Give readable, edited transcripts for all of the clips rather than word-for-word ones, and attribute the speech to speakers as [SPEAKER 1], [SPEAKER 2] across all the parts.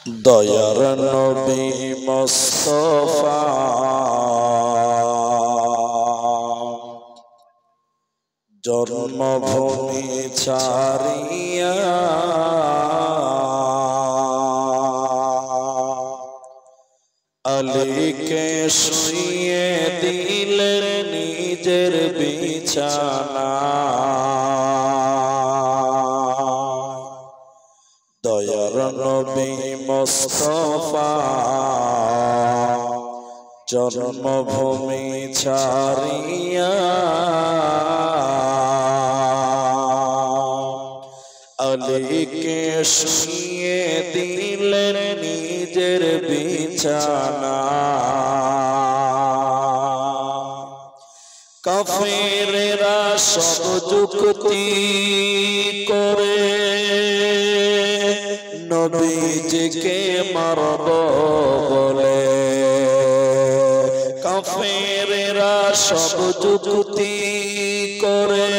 [SPEAKER 1] দয়ার নবী মুস্তাফা জন্মভূমি ছাড়িয়া আলীকে শুইয়ে দিলেন নিজের বিছানা। দয়ার নবী মুস্তাফা জন্মভূমি ছাড়িয়া আলীকে শুইয়ে দিলেন নিজের বিছানা। কাফেরেরা সব যুক্তি করে নবীজিকে মারব বলে। কাফেরেরা সব যুক্তি করে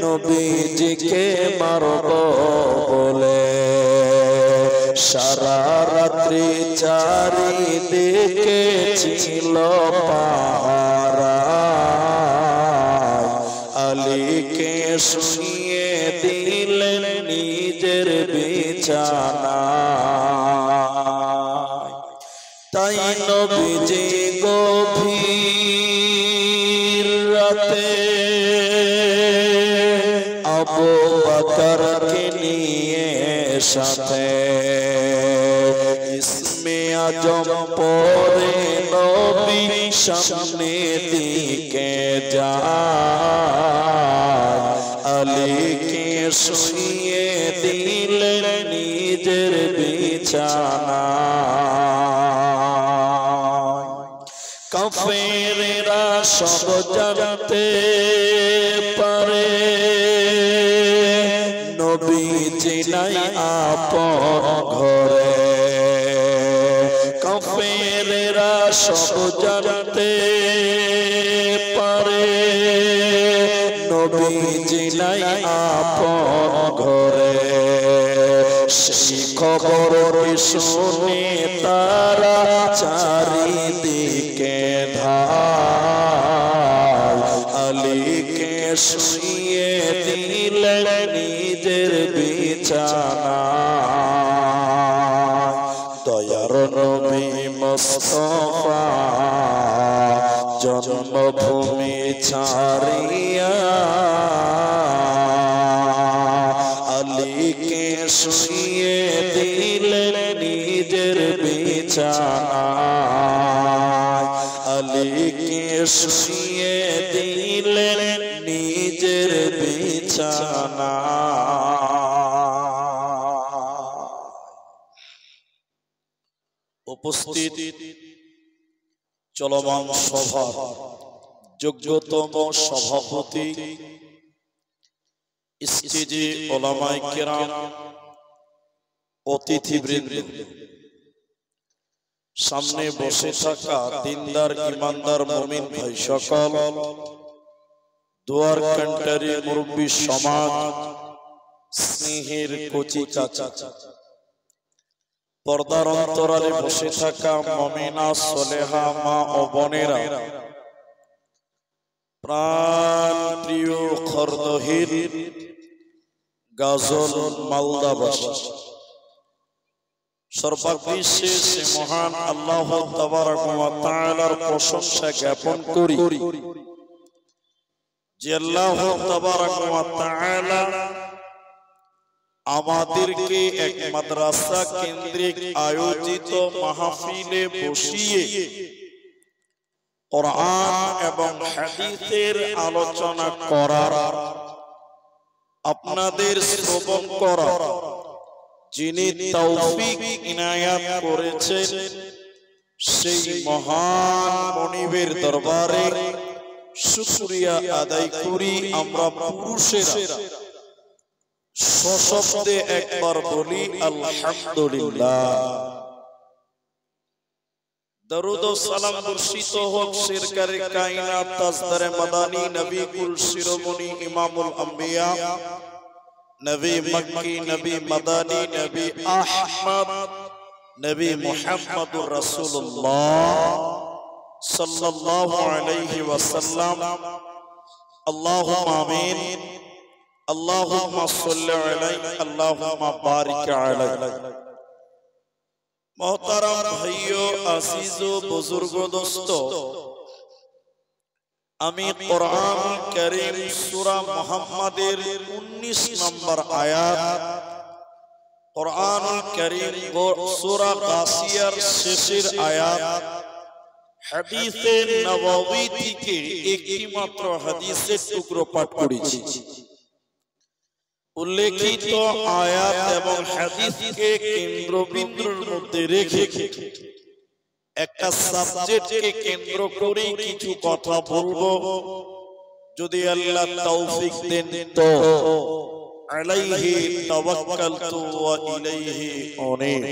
[SPEAKER 1] নবীজিকে মারব বলে। সারা রাত্রি চারিদিকে ছিল পাহারা, আলীকে শুইয়ে দিলেন নিজের বিছানা। তাই নবীজি গভীর রাতে আবু বকরকে নিয়ে সাথে ইসমে আজম পরে নবী সামনে দিকে যায়। আলীকে শুইয়ে দিলেন নিজের বিছানা। কাফেরেরা সব জানতে পারে নবীজি নাই আপন ঘরে। কাফেরেরা সব জানতে পারে নবীজি নাই আপন ঘরে। সেই খবর শুনে তারা চারিদিকে ধায়। আলীকে শুইয়ে দিলেন নিজের বিছানা। দয়ার নবী মুস্তাফা জন্মভূমি ছাড়িয়া আলীকে শুইয়ে দিলেন নিজের বিছানা। আলীকে শুইয়ে দিলেন নিজের বিছানা। উপস্থিত চলমান সভার যোগ্যতম সভাপতি, স্টেজে ওলামায়ে কেরাম, অতিথিবৃন্দ, সামনে বসে থাকা দিনদার ইমানদার মুমিন ভাই সকল, দুয়ার কান্টারি মুরব্বী সমাজ, স্নেহের কচি চাচা, পর্দার অন্তরালে বসে থাকা মুমিনা সলেহা মা ও বোনেরা, প্রাণ প্রিয় খরদহির গাজল মালদাবাসী, সর্ববিশ্বে সে মহান আল্লাহ তাবারক ওয়া তাআলার প্রশংসা জ্ঞাপন করি যে আল্লাহ তাবারক ওয়া তাআলা আমাদেরকে এক মাদ্রাসা কেন্দ্রিক আয়োজিত মাহফিলে বসিয়ে কোরআন এবং হাদিসের আলোচনা করার, আপনাদের শ্রবণ করার যিনি তৌফিক ইনায়াত করেছেন, সেই মহান মনিবের দরবারে শুকরিয়া আদায় করি। আমরা পুরুষেরা সশব্দে একবার বলি আলহামদুলিল্লাহ। দরুদ ও সালাম বর্ষিত হোক সরকারে কায়নাত তাজদারে মাদানী নবী কুল শিরোমণি ইমামুল আম্বিয়া নবী মক্কি, নবী মাদানী, নবী আহমদ, নবী মুহাম্মদুর রাসূলুল্লাহ সাল্লাল্লাহু আলাইহি ওয়াসাল্লাম। আল্লাহুম্মা আমিন। আল্লাহুম্মা সাল্লি আলাইহি, আল্লাহুম্মা বারিক আলাইহি। মোহতারাম ভাইও, আজিজ ও বুজুর্গ দোস্ত, আমি কোরআন কারীম সূরা মুহাম্মাদের 19 নম্বর আয়াত, কোরআনুল কারীম সূরা গাসিয়ার শেষের আয়াত, হাদিসে নববী থেকে একটি মাত্র হাদিসের টুকরো পাঠ করেছি। উল্লেখিত আয়াত এবং হাদিসকে কেন্দ্রবিন্দুর মধ্যে রেখে একটা সাবজেক্টকে কেন্দ্র করে কিছু কথা বলবো, যদি আল্লাহ তৌফিক দেন তো। আলাইহি তাওয়াক্কালতু ওয়া ইলাইহি উনীব।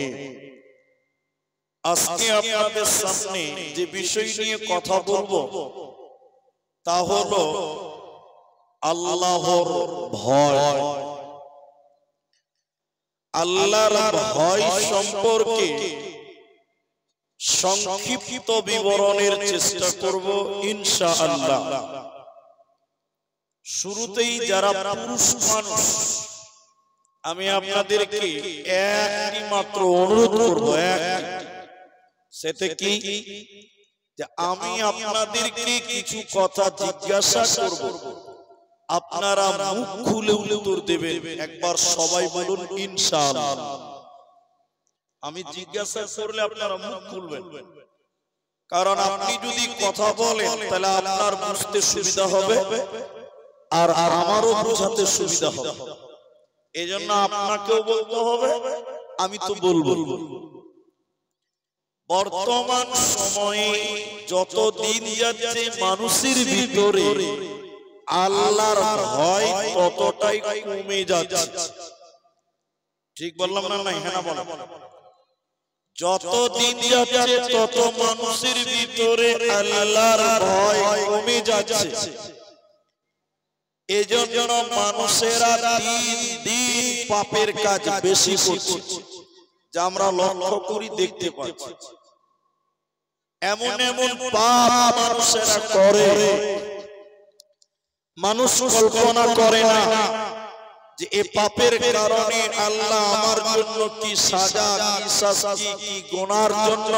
[SPEAKER 1] আজকে আপনাদের সামনে যে বিষয় নিয়ে কথা বলবো তা হলো আল্লাহর ভয়। আল্লাহর ভয় সম্পর্কে সংক্ষিপ্ত বিবরণের চেষ্টা করব ইনশাআল্লাহ। শুরুতেই যারা পুরুষ মানুষ, আমি আপনাদেরকে একটি মাত্র অনুরোধ করব, সেটা কি, যে আমি আপনাদেরকে কিছু কথা জিজ্ঞাসা করব, আপনারা মুখ খুলে উত্তর দেবেন। একবার সবাই বলুন ইনশাআল্লাহ। আমি জিজ্ঞাসা করলে আপনারা মুখ খুলবেন, কারণ আপনি যদি কথা বলেন তাহলে আপনার বুঝতে সুবিধা হবে আর আমারও বোঝাতে সুবিধা হবে। এজন্য আপনাকেও বলতে হবে, আমি তো বলবো। বর্তমান সময়ে যত দিন যাচ্ছে মানুষের ভিতরে আল্লাহর ভয় ততটাই কমে যাচ্ছে। ঠিক বললাম না? নাই, হ্যাঁ না বলেন। যত দিন যাচ্ছে তত মানুষের ভিতরে আল্লাহর ভয় কমে যাচ্ছে। এজন্য মানুষেরা দিন দিন পাপের কাজ বেশি করছে, যা আমরা লক্ষ্য করি, দেখতে পাচ্ছি। এমন এমন পাপ মানুষেরা করে, মানুষ কল্পনা করে না যে এই পাপের কারণে আল্লাহ আমার জন্য কি সাজা, কি শাস্তি, কি গুনার জন্য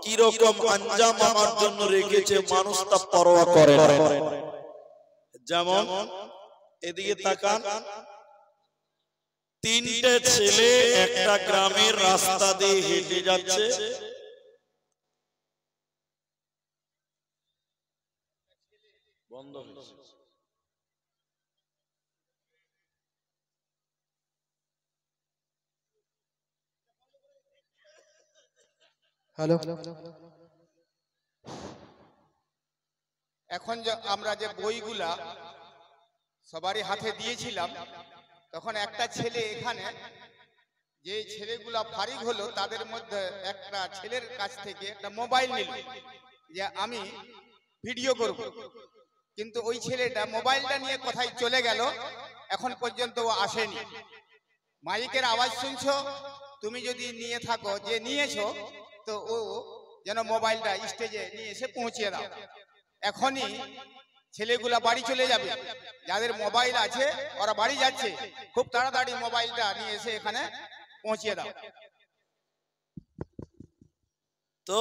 [SPEAKER 1] কি রকম আঞ্জাম আমার জন্য রেখেছে, মানুষ তা পরোয়া করে না। যেমন এদিকে তাকান, তিনটে ছেলে একটা গ্রামের রাস্তা দিয়ে হেঁটে যাচ্ছে। বন্ধ হয়েছে।
[SPEAKER 2] হ্যালো, এখন আমরা যে বইগুলা সবারই হাতে দিয়েছিলাম, তখন একটা ছেলে এখানে, যে ছেলেগুলা ফারিক হলো, তাদের মধ্যে একটা ছেলের কাছ থেকে একটা মোবাইল নিল যে আমি ভিডিও করব, কিন্তু ওই ছেলেটা মোবাইলটা নিয়ে কোথায় চলে গেল, এখন পর্যন্ত ও আসেনি। মাইকের আওয়াজ শুনছো, তুমি যদি নিয়ে থাকো, যে নিয়েছো, তো ও যেন মোবাইলটা স্টেজে নিয়ে এসে পৌঁছিয়ে দাও। এখনই ছেলেগুলা বাড়ি চলে যাবে, যাদের মোবাইল আছে ওরা বাড়ি যাচ্ছে, খুব তাড়াতাড়ি মোবাইলটা নিয়ে এসে এখানে পৌঁছিয়ে দাও।
[SPEAKER 1] তো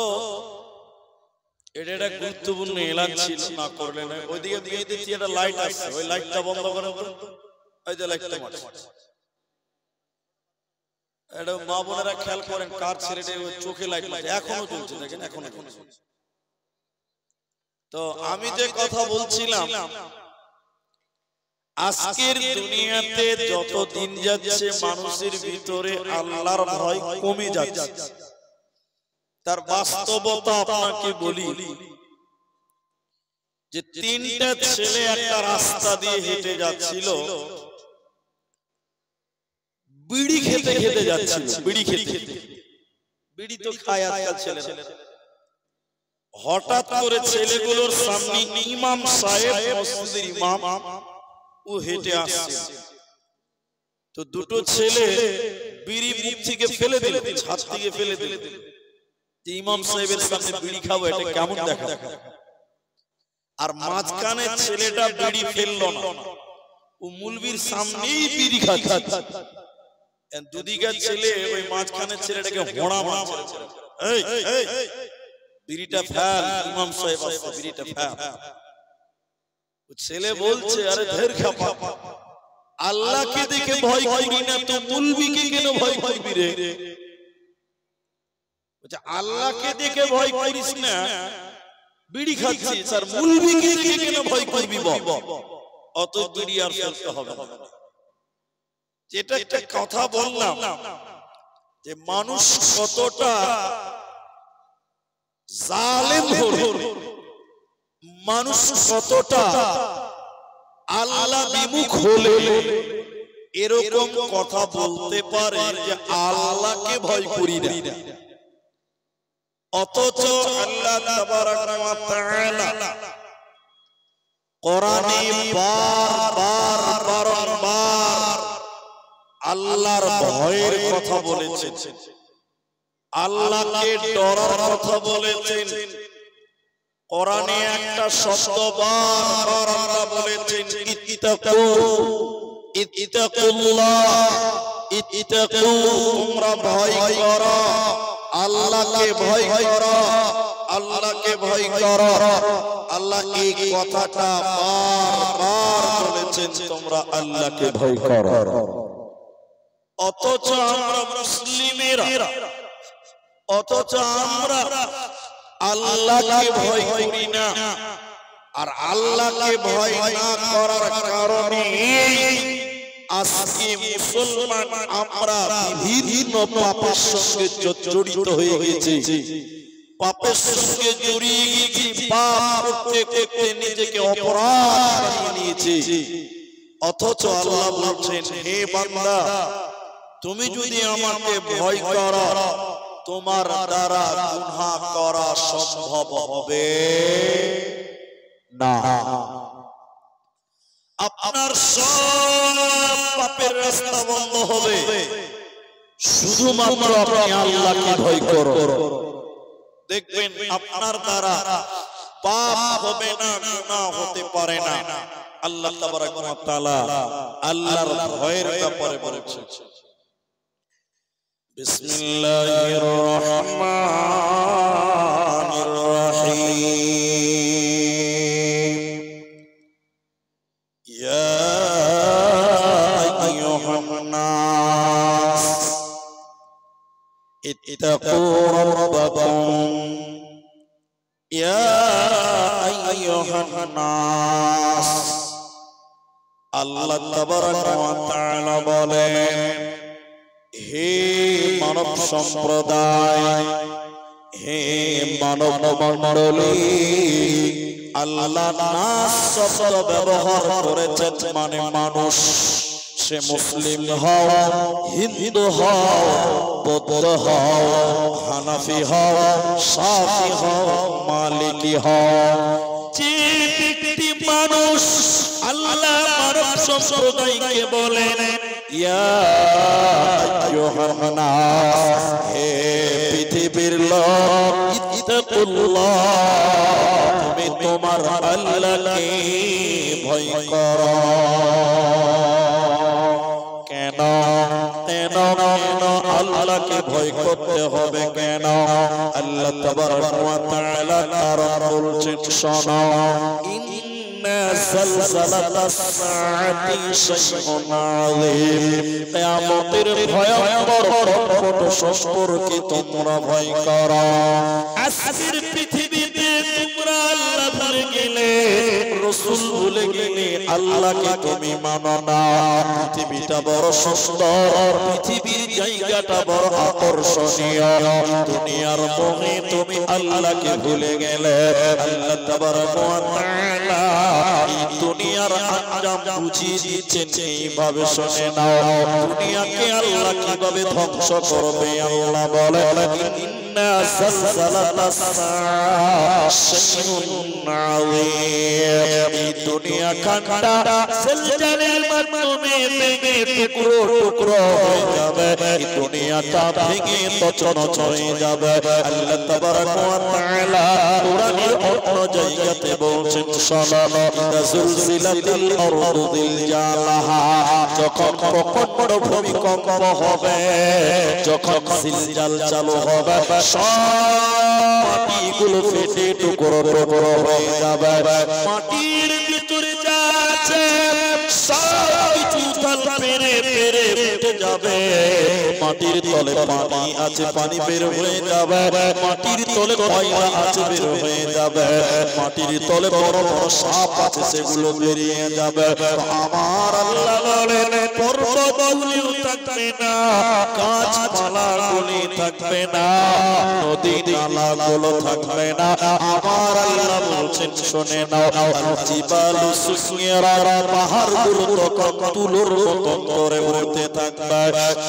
[SPEAKER 1] এটা একটা গুরুত্বপূর্ণ এলান ছিল, না করলে না। ওইদিকে দিয়ে দিচ্ছি, একটা লাইট আছে, ওই লাইটটা বন্ধ করে, ওই যে লাইটটা মারছে। এটা মা বোনেরা খেয়াল করেন, কার ছেলেটা চোখে লাইট মারছে, এখনো চলছে, দেখেন এখনো চলছে। তো আমি যে কথা বলছিলাম, আজকের দুনিয়াতে যত দিন যাচ্ছে মানুষের ভিতরে আল্লাহর ভয় কমে যাচ্ছে। তার বাস্তবতা আপনাকে বলি, যে তিনটা ছেলে একটা রাস্তা দিয়ে হেঁটে যাচ্ছিল, বিড়ি খেতে খেতে যাচ্ছিল, বিড়ি খেতে, বিড়ি তো খায় আজকাল ছেলেরা। হঠাৎ করে ছেলেগুলোর সামনে ইমাম সাহেব, মসজিদের ইমাম, ও হেঁটে আসছে। তো দুটো ছেলে বিড়ি মুখ থেকে ফেলে দিল, ছাদ থেকে ফেলে দিল। ইমাম সাহেবের সামনে বিড়ি খাবো, এটা কেমন দেখা? আর মাঝখানে ছেলেটা বিড়ি ফেললো না, ও মুলবির সামনেই বিড়ি খাচ্ছে। দুদিকের ছেলে ওই মাঝখানে ছেলেটাকে হোড়া মারছে, এই এই বিড়িটা ফেল, ইমাম সাহেব আসছে, বিড়িটা ফেল। ও ছেলে বলছে, আরে ধের খাপা, আল্লাহকে দেখে ভয় করি না তো মুলবিকে কেন ভয় করবি রে? বলছে আল্লাহকে দেখে ভয় করিস না, বিড়ি খাচ্ছিস, আর মুলবিকে দেখে কেন ভয় করবি? অত বিড়ি আর ফেলতে হবে না। যেটা একটা কথা বললাম যে মানুষ কতটা জালেম হলে, মানুষ কতটা আল্লাহ বিমুখ হলে এরকম কথা বলতে পারে যে আল্লাহকে ভয় করি না, অথচ আল্লাহ তাবারাক ওয়া তাআলা কোরআনে বারবার আল্লাহর ভয়ের কথা বলেছেন, আল্লাহকে ডরার কথা বলেছেন। কোরআনে একটা শব্দ বারবার আল্লাহ বলেছেন, ইত্তাকুল্লাহ, তোমরা ভয় করো, আল্লাহকে ভয় করো, আল্লাহকে ভয় করো। আল্লাহ এই কথাটা বারবার বলেছেন, তোমরা আল্লাহকে ভয় করো। অথচ আমরা মুসলিমেরা, অথচ আমরা আল্লাহকে ভয় করি না। আর আল্লাহকে ভয় না করার কারণে আজকে মুসলমান আমরা বিভিন্ন পাপের সঙ্গে জড়িত হয়ে গেছি, পাপের সঙ্গে জড়িয়ে গেছি, পাপ করতে করতে নিজেকে অপরাধ বানিয়ে নিয়েছি। অথচ আল্লাহ বলছেন, হে বান্দা, তুমি যদি আমাকে ভয় করো, তোমার দ্বারা গুনাহ করা সম্ভব হবে না। আপনার সব পাপের রাস্তা বন্ধ হবে, শুধুমাত্র আপনি আল্লাহকে ভয় করুন। দেখবেন আপনার দ্বারা পাপ হবে না, গুনাহ হতে পারে না। আল্লাহ তাবারাক ওয়া তাআলা আল্লাহর ভয়ের ব্যাপারে বলেছেন, বিসমিল্লাহির রহমানির রহিম, ইয়া আইয়ুহান নাস ইত্তাকু রাব্বাকুম, ইয়া আইয়ুহান নাস। আল্লাহ তাবারাক ওয়া তাআলা বলেন, হে মানব সম্প্রদায়, হে মানব মণ্ডলী। আল্লাহ নাস শব্দ ব্যবহার করেছেন মানে মানুষ। সে মুসলিম হও, হিন্দু হও, বৌদ্ধ হও, হানাফি হও, শাফি হও, মালিকি হও, যে ব্যক্তি মানুষ, আল্লাহ মানব সম্প্রদায়কে বলেন, ইয়া আইয়ুহান নাস, হে পৃথিবীর লোক, ইত্তাকুল্লাহ, তুমি তোমার আল্লাহকে ভয় করো। কেন কেন কেন আল্লাহকে ভয় করতে হবে? কেন? আল্লাহ তাবারক ওয়া তাআলা কারণ বলছেন, শোনো, যালজালাতাস সাআতি শাইউন আযীম, কিয়ামতের ভয়ঙ্কর ঘটনা সম্পর্কে তোমরা ভয় করো। আজকের পৃথিবীতে তোমরা আল্লাহ ভুলে গেলে, রাসূল ভুলে গেলে, আল্লাহকে তুমি মানো না। পৃথিবীটা বড় সুন্দর, পৃথিবীর জায়গাটা বড় আকর্ষণীয়, দুনিয়ার মোহে তুমি আল্লাহকে ভুলে গেলে। আল্লাহ তাবারক ওয়া তাআলা দুনিয়ার আঞ্জাম বুঝিয়ে দিচ্ছেন, এইভাবে শুনে নাও। দুনিয়াকে আল্লাহ কিভাবে ধ্বংস করবে। আল্লাহ বলেন, ইন্না যালজালাতাস সাআ শাইউন আযীম। এই দুনিয়া খানটা জলজালের মাধ্যমে ভেঙে টুকরো টুকরো হয়ে যাবে, এই দুনিয়াটা ভেঙে তছনছ হয়ে যাবে। আল্লাহ তাবারাক ওয়া তাআলা কোরআনের অন্য জায়গাতে বলছেন শালা ইদা যুলজিলাতিল আরদু জিলজালাহা, যখন প্রচন্ড ভূমিকম্প হবে, যখন জিলজাল চালু হবে, সব মাটিগুলো ফেটে টুকরো টুকরো হয়ে যাবে। মাটির ভিতরে যা আছে সব কিছু তাল পেরে পেরে উঠে যাবে। মাটির তলে পানি আছে, পানি বের হয়ে যাবে। মাটির তলে কয়লা আছে, বের হয়ে যাবে। মাটির তলে বড় বড় সাপ আছে, সেগুলো বেরিয়ে যাবে। আমার আল্লাহ বলেন পর্বতগুলো থাকবে না, গাছপালাগুলো থাকবে না, নদী নালাগুলো থাকবে না। আমার আল্লাহ বলছেন শুনে নাও, আল জিবালু সুসিরা, পাহাড়গুলো তখন তুলোর মতো করে উঠতে থাকবে।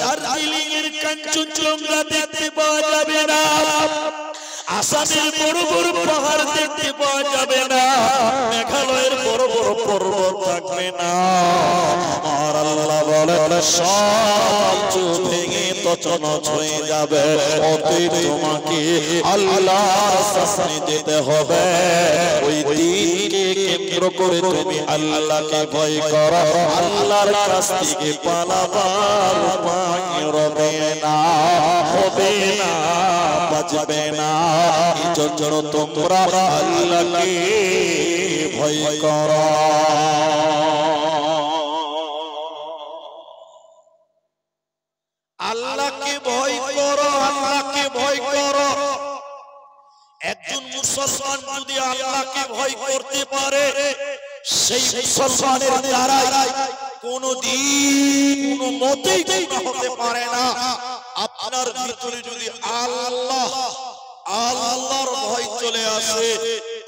[SPEAKER 1] দার্জিলিং এর কাঞ্চনজঙ্ঘা দেখতে পাওয়া যাবে না, আসামের বড় বড় পাহাড় দেখতে পাওয়া যাবে না, মেঘালয়ের বড় বড় পর্বত থাকবে না। আমার আল্লাহ বলে সব কিছু ভেঙে তছনছ হয়ে যাবে। অতএব তোমাকে আল্লাহর সামনে যেতে হবে। ওই দিনকে কেন্দ্র করে তুমি আল্লাহকে ভয় করো, আল্লাহর কাছ থেকে পালাবার উপায় হবে না, হবে না, বাঁচবে না। এজন্য তোমরা আল্লাহকে ভয় করো। আল্লাহকে ভয় করো, আল্লাহকে ভয় করো। একজন মুসলমান যদি আল্লাহকে ভয় করতে পারে, সেই মুসলমানের দ্বারাই কোনদিন কোনো মতেই গুনাহ হতে পারে না। আপনার ভিতরে যদি আল্লাহর ভয় চলে আসে,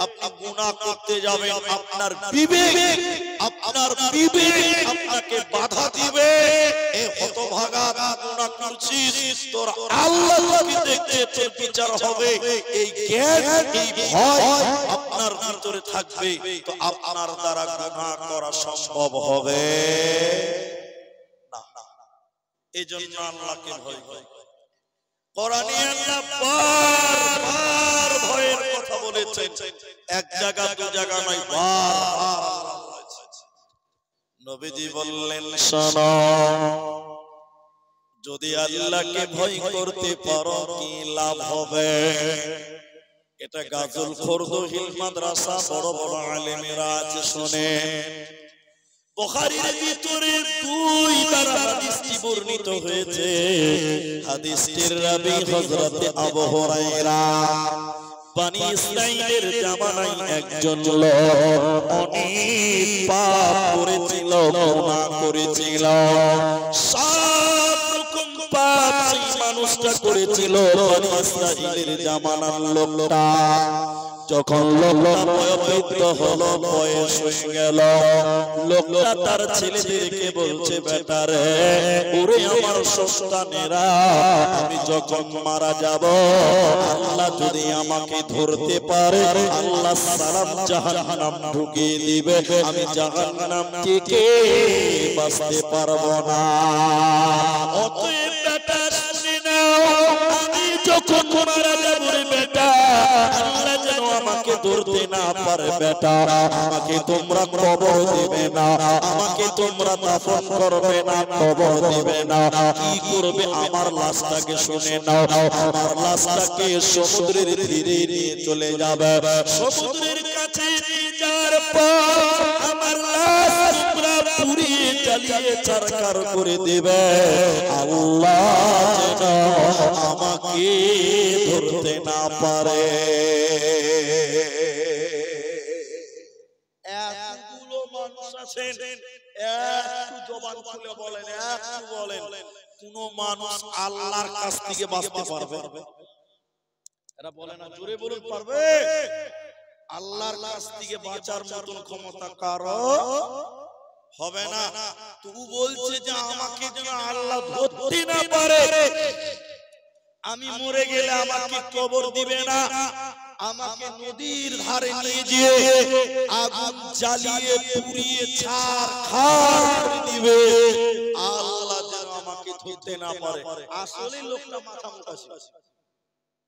[SPEAKER 1] আপনি গুনাহ করতে যাবেন, আপনার বিবেক আপনাকে বাধা দিবে। এ হতভাগা, গুনাহ করছিস, তোর আল্লাহকে দেখতে তোর বিচার হবে। এই জ্ঞান, এই ভয় আপনার ভিতরে থাকবে, তো আপনার দ্বারা গুনাহ করা সম্ভব হবে না। এজন্য আল্লাহকে ভয় করো। কোরআনে আল্লাহ বারবার ভয়ের কথা বলেছেন, এক জায়গা দু জায়গা নয়, বারবার নবীজি বললেন শোনো, যদি আল্লাহকে ভয় করতে পারো কি লাভ হবে। এটা গাজল খোরদহিল মাদ্রাসা বড় বড় আলেমেরা আছে, শুনে। বুখারীর ভিতরে দুইবার হাদিসটি বর্ণিত হয়েছে। হাদিসটির রাবী হযরত আবু হুরায়রা। বনি ইসরাইলের জামানায় একজন লোক অনেক পাপ করেছিল, গুনাহ করেছিল। সব রকম পাপ সেই মানুষটা করেছিল। বনি ইসরাইলের জামানার লোকটা যখন লোকটা বয়োবৃদ্ধ হলো, বয়স হয়ে গেল, লোকটা তার ছেলেদেরকে বলছে, বেটা রে, ওরে আমার সন্তানেরা, আমি যখন মারা যাব, আল্লাহ যদি আমাকে ধরতে পারে, আল্লাহ সালাম জাহান্নাম ঢুকিয়ে দিবে, আমি জাহান্নাম থেকে বাঁচতে পারবো না। অতএব বেটা শুনে নাও, আমি যখন মারা যাব রে বেটা, আল্লাহ যেন আমাকে ধরতে না পারে বেটা, আমাকে তোমরা কবর দিবে না, আমাকে তোমরা দাফন করবে না, কবর দিবে না। কি করবে? আমার লাশটাকে শুনে নাও, আমার লাশটাকে সমুদ্রের তীরে নিয়ে চলে যাবে। সমুদ্রের কাছে নিয়ে যাওয়ার পর আমার লাশ তোমরা পুড়িয়ে জ্বালিয়ে ছারখার করে দেবে। আল্লাহ যেন আমাকে ধরতে না পারে। এতগুলো মানুষ আছেন, একটু জবান খুলে বলেন, একটু বলেন, কোন মানুষ আল্লাহর কাছ থেকে বাঁচতে পারবে? এরা বলে না, জোরে বলুন, পারবে? আল্লাহর কাছ থেকে বাঁচার মতন ক্ষমতা কারো হবে না। তবু বলছে যে আমাকে যেন আল্লাহ ধরতে না পারে, আমি মরে গেলে আমাকে কবর দিবে না, আমাকে নদীর ধারে নিয়ে গিয়ে আগুন জ্বালিয়ে পুড়িয়ে ছারখার করে দিবে, আল্লাহ যেন আমাকে ধরতে না পারে। আসলে লোকটা মাথা মোটা ছিল।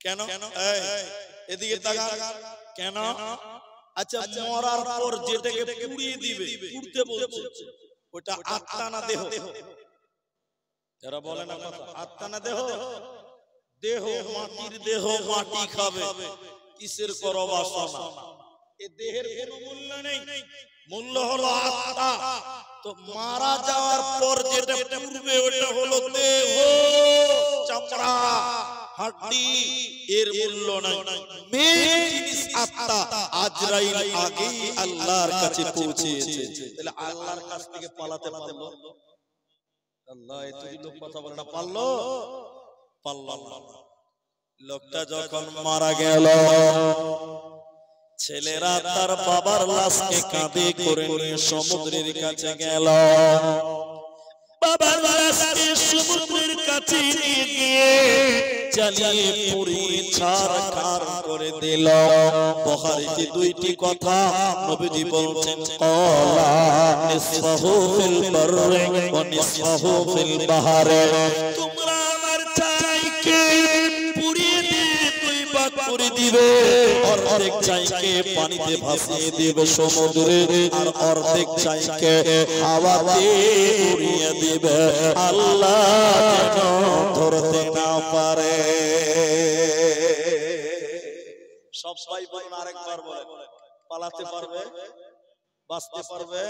[SPEAKER 1] কেন? এদিকে তাকান। কেন? আচ্ছা, মরার পর যেটাকে পুড়িয়ে দিবে, পুড়তে বলছে, ওটা আত্মা না দেহ? যারা বলে না কথা, আত্মা না দেহ? দেহ মাটির দেহ, মাটি খাবে, কিসের করো বাসনা? এ দেহের কোনো মূল্য নেই, মূল্য হলো আত্মা। তো মারা যাওয়ার পর যেটা পুড়বে ওটা হলো দেহ, চামড়া, হাড্ডি, এর মূল্য নাই। মেন জিনিস আত্মা। আজরাইল আগেই আল্লাহর কাছে পৌঁছেছে, তাহলে আল্লাহর কাছ থেকে পালাতে পারলো? আল্লাহ এতই লোক কথা বলে না, পারলো? পারলো না। লোকটা যখন মারা গেল, ছেলেরা তার বাবার লাশকে কাঁধে করে নিয়ে সমুদ্রের কাছে গেল। বাবার লাশকে সমুদ্রের কাছে নিয়ে গিয়ে জ্বালিয়ে পুড়িয়ে ছারখার করে দিল। বুখারীতে দুইটি কথা নবীজি বলছেন, ক্বালা নিসফাহু ফিল বাররি ওয়া নিসফাহু ফিল বাহরি। তোমরা আমার ছাইকে পুড়িয়ে দিয়ে দুই ভাগ করে দিবে, অর্ধেক ছাইকে পানিতে ভাসিয়ে দিবে সমুদ্রে, আর অর্ধেক ছাইকে হাওয়াতে উড়িয়ে দিবে, আল্লাহ যেন ধরতে না পারে। সবাই বলুন, আরেকবার বলে, পালাতে পারবে? বাঁচতে পারবে?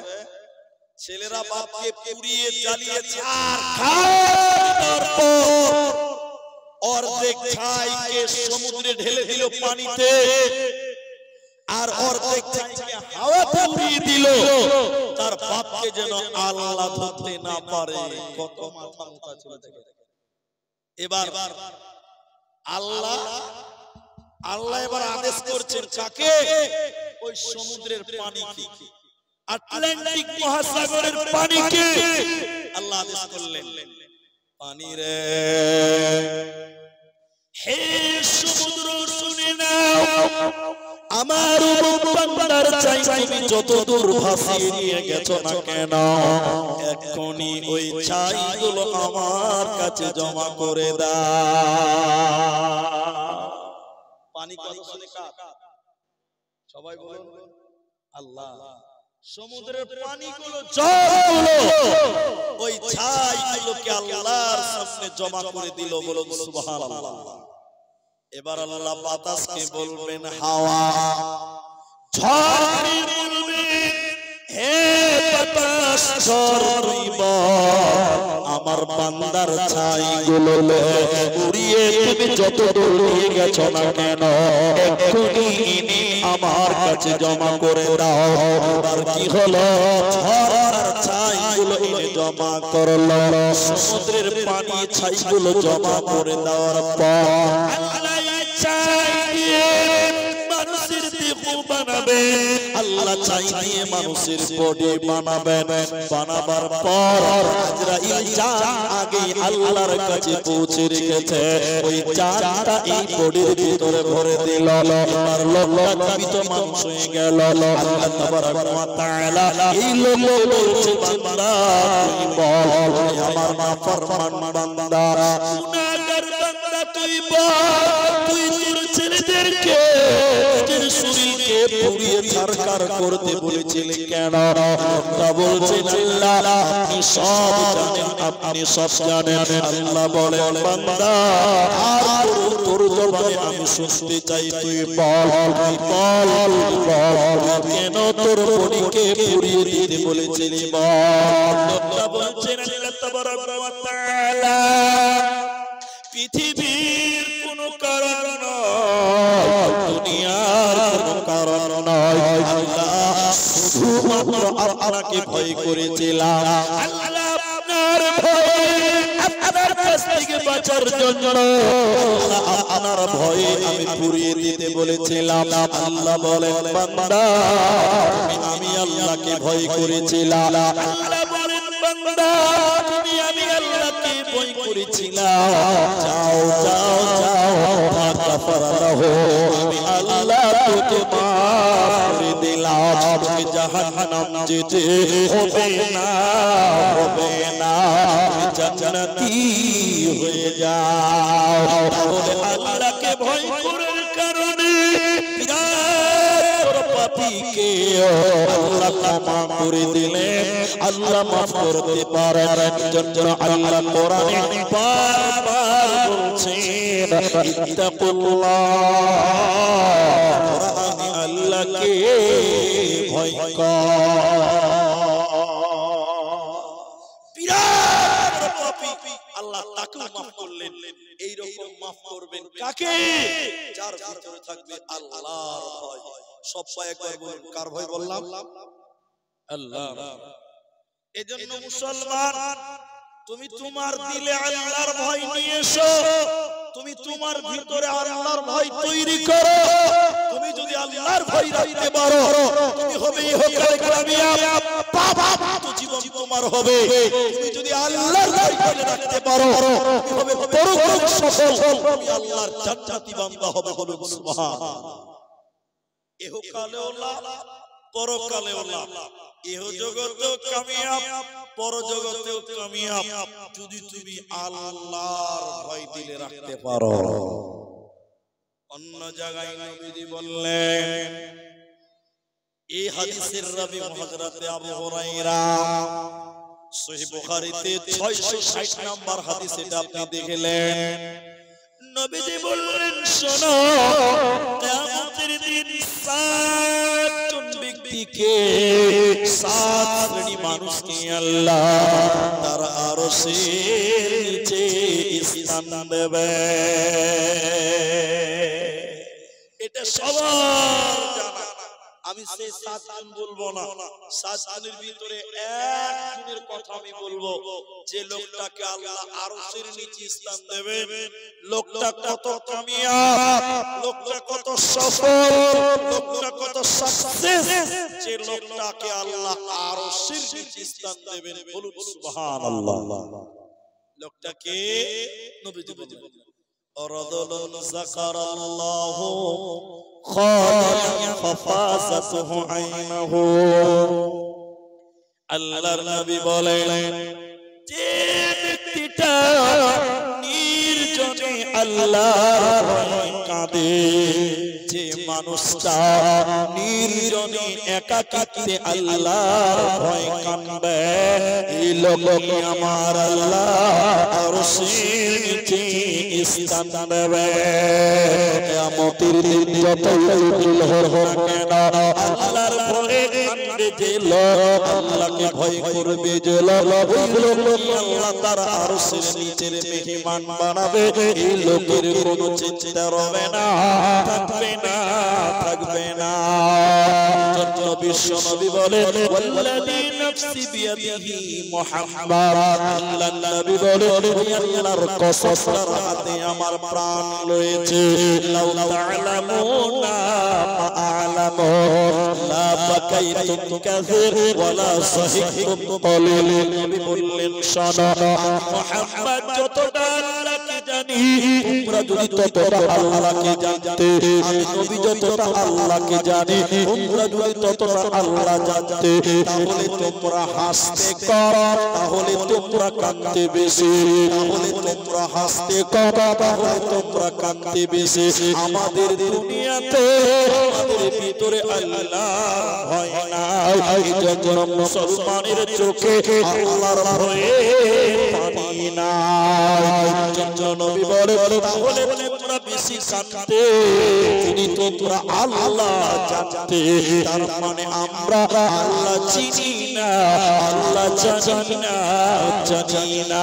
[SPEAKER 1] ছেলেরা বাপকে পুড়িয়ে জ্বালিয়ে ছারখার পর অর্ধেক ছাইকে সমুদ্রে ঢেলে দিল পানিতে, আর অর্ধেক ছাইকে হাওয়াতে উড়িয়ে দিল, তার বাপকে যেন আল্লাহ ধরতে না পারে। কত মাথা মোটা ছিল। এবার আল্লাহ এবার আদেশ করছেন কাকে? ওই সমুদ্রের পানিকে, আটলান্টিক মহাসাগরের পানিকে আল্লাহ আদেশ করলেন, পানি রে, হে সমুদ্র শুনে নাও, আমার বান্দার চাই তুমি যত দূর ভাসিয়ে নিয়ে গেছো না কেন, এখনই ওই ছাইগুলো আমার কাছে জমা করে দাও। পানি কথা শুনে কার? সবাই বলুন আল্লাহ। সমুদ্রের পানিগুলো, জলগুলো, ওই ছাইগুলোকে আল্লাহর সামনে জমা করে দিল। বলুন সুবহানাল্লাহ। এবার আল্লাহ বাতাসকে বলবেন হাওয়া, ঝড় বলবে, হে বাতাস ঝড়, আমার বান্দার ছাইগুলো উড়িয়ে তুমি যত দূর নিয়ে গেছো না কেন, এক্ষুনি ইনি আমার কাছে জমা করে দাও। আর কি হলো? ঝড় ছাইগুলো এনে জমা করলো, সমুদ্রের পানি ছাইগুলো জমা করে দেওয়ার পর মানুষের দেহ বানাবে, আল্লাহ চাই দিয়ে মানুষের বডি বানাবেন। বানাবার পর আজরাইল জান আগে আল্লাহর কাছে পৌঁছে রেখেছে, ওই জানটা এই বডির ভিতরে ভরে দিল। এবার লোকটা জীবিত মানুষ হয়ে গেল। আল্লাহ তাবারাক ওয়া তাআলা এই লোক বলছে, বান্দা তুই বল, আমার নাফরমান বান্দা, গুনাহগার বান্দা, তুই বল, তুই তোর ছেলেদেরকে শরীরকে পুড়িয়ে ছারখার করতে বলেছিলেন কেন? তা বলছেন আল্লাহ আপনি সব জানেন, আপনি সব জানেন। আল্লাহ বলেন, বান্দা আর তোর জবানে আমি শুনতে চাই, তুই বল, বল, বল, কেন তোর বডিকে পুড়িয়ে দিতে বলেছিলি বল। তা বলছেন আল্লাহ তাবারাক ওয়া তাআলা, পৃথিবীর কোনো কারণ নয়, দুনিয়ার কোনো কারণ নয়, আল্লাহ শুধুমাত্র আপনাকে ভয় করেছিলাম। আল্লাহ আপনার ভয়ে, আপনার কাছ থেকে বাঁচার জন্য আপনার ভয়ে আমি পুড়িয়ে দিতে বলেছিলাম। আল্লাহ বলেন, বান্দা আমি আল্লাহকে ভয় করেছিলাম। আল্লাহ বলেন, বান্দা আমি আল্লাহকে ভয় করেছিলাম। যাও যাও যাও জাহান্নাম যেতে হবে না, হবে না, জান্নাতি হয়ে যাও। তাহলে আল্লাহকে ভয় করার কারণে পাপীকে আল্লাহ ক্ষমা করে দিলেন, আল্লাহ মাফ করতে পারেন। জন্য আল্লাহ কোরআনে বারবার বলছেন ইত্তাকুল্লাহ, আমি আল্লাহকে ভয় কর। আল্লাহ তাকেও মাফ করলেন, এই রকম মাফ করবেন কাকে? যার ভিতরে থাকবে আল্লাহর ভয়। সবাই একবার বলুন, কার ভয় বললাম? আল্লাহ। এজন্য মুসলমান, তুমি তোমার দিলে আল্লাহর ভয় নিয়ে এসো, তুমি তোমার ভিতরে আল্লাহর ভয় তৈরি করো। তুমি যদি আল্লাহর ভয় রাখতে পারো, তুমি হবে ইহকালে কামিয়াব, পাপ জীবন তোমার হবে। তুমি যদি আল্লাহর ভয় করে রাখতে পারো, তুমি হবে পরকালে সফল, তুমি আল্লাহর জান্নাতি বান্দা হবে। বলুন সুবহানাল্লাহ। ইহকালেও লাভ, পরকালেও লাভ। ইহ জগতেও কামিয়াব, পর জগতেও কামিয়াব, যদি তুমি আল্লাহর ভয় দিলে রাখতে পারো। অন্য জায়গায় নবীজি বললেন, এই হাদিসের রাবি হযরতে আবু হুরায়রা, সহিহ বুখারীতে 660 নম্বর হাদিস, এটা আপনি দেখলেন। নবীজি বললেন, শোনো, কিয়ামতের দিন 7 ব্যক্তিকে, 7 শ্রেণী মানুষকে আল্লাহ তার আরশের নিচে স্থান দেবে। এটা সবার জানা। আমি সেই 7 জন বলবো না, 7 জনের ভিতরে একজনের কথা আমি বলবো, যে লোকটাকে আল্লাহ আরশের নিচে স্থান দেবে। লোকটা কত কামিয়াব, লোকটা কত সফল, লোকটা কত সাকসেস, যে লোকটাকে আল্লাহ আরশের নিচে স্থান দেবেন। বলুন সুবহানাল্লাহ। লোকটাকে নবীজি বলেন, রাজুলুন যাকারাল্লাহু খালিয়ান ফাফাসাতুহু আইনাহু। আল্লাহর নবী বলেন, যে ব্যক্তিটা নির্জনে আল্লাহর ভয়ে কাঁদে, যে মানুষটা নির্জনে একাকিত্বে আল্লাহর ভয়ে কাঁদবে, এই লোককে আমার আল্লাহ আরশের নিচে স্থান দেবে। কিয়ামতের দিন যতই জটিল হোক না কেন, আল্লাহর ভয়ে কাঁদবে যে লোক, আল্লাহকে ভয় করবে যে লোক, ওই লোককে আল্লাহ তার আরশের নিচের মেহমান বানাবে। এই লোকের কোনো চিন্তা রবে না, থাকবে না, থাকবে না। যত বিশ্ব নবী বলেন, ওয়াল্লাযী নাফসি বিয়াদিহি মুহাম্মাদ, আল্লাহর নবী বলেন, আল্লাহর কসম, হাতে আমার প্রাণ রয়েছে, লাউ তা'লামুনা মা আ'লামু লা বাকাইতুম কাসীর ওয়ালা সাহিহতুম কলিল। নবী বললেন, শোনো, মুহাম্মদ যতটা আল্লাহকে জানি, তোমরা যদি ততটা আল্লাহকে জানতে, আমি নবী যতটা আল্লাহকে জানি, তোমরা যদি ততটা আল্লাহ জানতে, তাহলে তোমরা হাসতে কর, তাহলে তোমরা কাঁদতে বেশি, তাহলে তোমরা হাসতে কর, তাহলে তোমরা কাঁদতে বেশি। আমাদের দুনিয়াতে, আমাদের ভিতরে আল্লাহ ভয় নাই, এইজন্য মুসলমানের চোখে আল্লাহর ভয়ে পানি নাই। এইজন্য নবী বলেন, তাহলে তোমরা বেশি কাঁদতে, তিনি তোমরা আল্লাহ জানতে। তার মানে আমরা আল্লাহ চিনি না, আল্লাহ জানি না, জানি না।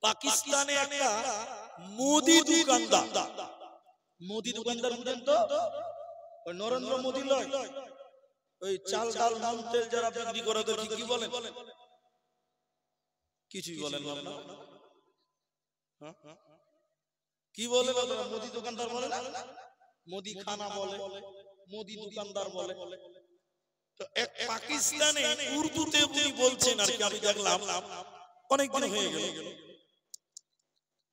[SPEAKER 1] পাকিস্তানে একটা মুদি দোকানদার, মুদি দোকানদার বুঝেন তো, ওই নরেন্দ্র মোদি লয়, ওই চাল ডাল নুন তেল যারা বিক্রি করে, কি বলেন? কিছুই বলেন না, কি বলে? মোদি দোকানদার বলে না, মোদি খানা বলে, মোদি দোকানদার বলে। তো এক পাকিস্তানে উর্দুতে উনি বলছেন, আর কি আমি দেখলাম, অনেকদিন হয়ে গেল,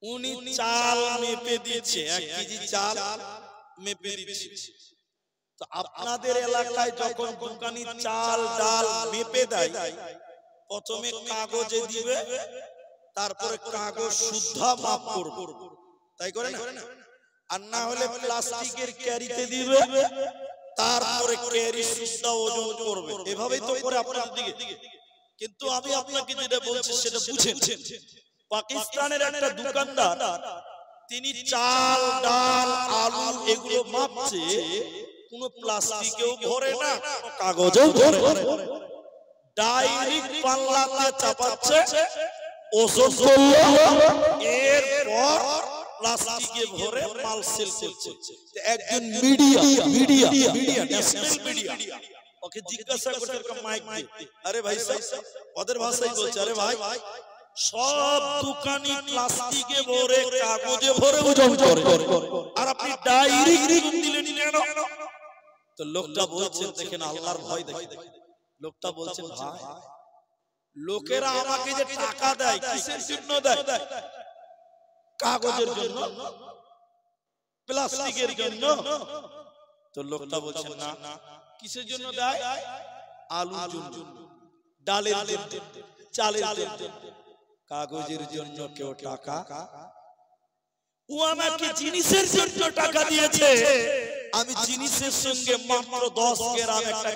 [SPEAKER 1] উনি চাল মেপে দিচ্ছে, 1 কেজি চাল মেপে দিচ্ছি। তো আপনাদের এলাকায় যখন দোকানি চাল ডাল মেপে দেয়, প্রথমে কাগজে দিবে, তারপরে কাগজ শুদ্ধা মাপ করবে, তাই করে না? আর না হলে প্লাস্টিকের ক্যারিতে দিবে, তারপরে ক্যারি শুদ্ধা ওজন করবে। এভাবেই তো করে আপনাদের দিকে। কিন্তু আমি আপনাকে যেটা বলছি সেটা বুঝেন। পাকিস্তানের একটা দোকানদার, তিনি চাল ডাল আলু এগুলো মাপছে, কোনো প্লাস্টিকেও ভরে না, কাগজেও ভরে না, ডাইরেক্ট পাল্লাতে চাপাচ্ছে, ওজন করলো, এরপর প্লাস্টিকে ভরে মাল সেল করছে। একজন মিডিয়া ন্যাশনাল মিডিয়া ওকে জিজ্ঞাসা করতে, মাইক দে, আরে ভাই সাহেব, ওদের ভাষায় বলছে, আরে ভাই সব দোকানি প্লাস্টিকে ভরে কাগজে ভরে ওজন করে, আর আপনি ডাইরেক্ট ওজন দিলেন কেন? তো লোকটা বলছেন, দেখেন আল্লাহর ভয় দেখেন, লোকটা বলছেন, ভাই লোকেরা আমাকে যে টাকা দেয় কিসের জন্য দেয়? কাগজের জন্য, প্লাস্টিকের জন্য? তো লোকটা বলছেন, না, কিসের জন্য দেয়? আলুর জন্য, ডালের জন্য, চালের জন্য, কাগজের জন্য কেউ টাকা। ও আমাকে জিনিসের জন্য টাকা দিয়েছে, আমি জিনিসের সঙ্গে মাত্র 10 গ্রাম একটা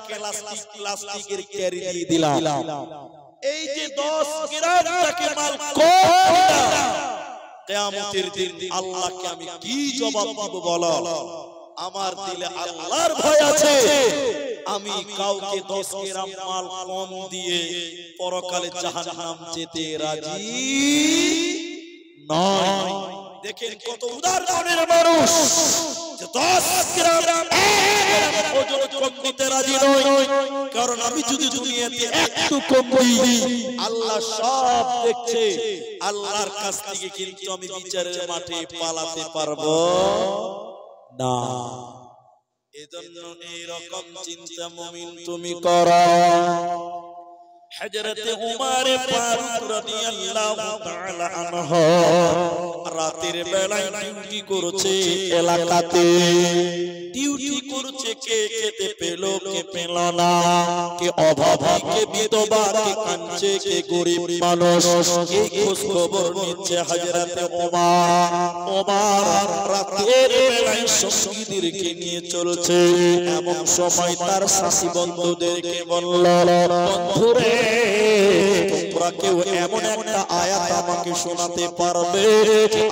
[SPEAKER 1] প্লাস্টিকের ক্যারি দিয়ে দিলাম। এই যে 10 গ্রাম টাকা মাল কিয়ামতের দিন আল্লাহকে আমি কি জবাব দিব বলো? আমার দিলে আল্লাহর ভয় আছে, আমি কাউকে 10 গ্রাম মাল কম দিয়ে পরকালে জাহান্নাম যেতে রাজি নয়। দেখেন কত উদার মনের মানুষ, যে 10 গ্রাম ওজন কম দিতে রাজি নয়, কারণ আমি যদি দুনিয়াতে একটু কম দিই আল্লাহ সব দেখছে, আল্লাহর কাছ থেকে কিন্তু আমি বিচারের মাঠে পালাতে পারবো না। এজন্য এইরকম চিন্তা মুমিন তুমি করো। হযরত উমর ফারুক রাদিয়াল্লাহু তাআলা আনহু রাতের বেলায় ডিউটি করছে এলাকাতে, ডিউটি করছে, কে খেতে পেল কে পেল না, কে অভাবী কে বিধবা, কে কাঁদছে কে গরিব মানুষ, এই খোঁজ খবর নিচ্ছে হযরত ওমর। রাতের বেলায় সঙ্গীদেরকে নিয়ে চলছে, এমন সময় তার সাথী বন্ধুদেরকে বলল, বন্ধুরে তোমরা কেউ এমন একটা আয়াত আমাকে শোনাতে পারবে,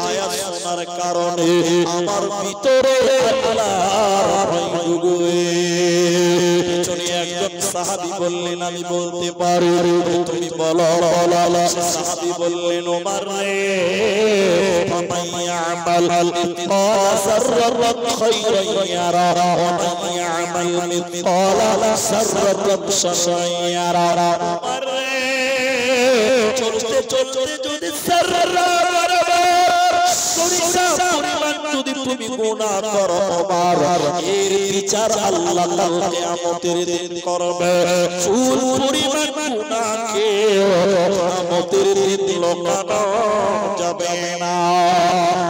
[SPEAKER 1] আয়াত শোনার কারণে আমার ভিতরে আল্লাহর ভয় জুগবে? পিছনে একজন সাহাবী বললেন, আমি বলতে পারি, তুমি বলো। সাহাবী বললেন, ওমর রে, ফামান ইয়ামাল মিসকালা যাররাতিন খায়রান ইয়ারা ওয়া মান ইয়ামাল মিসকালা যাররাতিন শাররান ইয়ারা। ওমর রে, চলতে চলতে যদি সাররা যদি তুমি গুনাহ করো ওমর, এর বিচার আল্লাহ কাল কিয়ামতের দিন করবে। চুল পরিমাণ গুনাহকে কিয়ামতের দিন লোকানো যাবে না।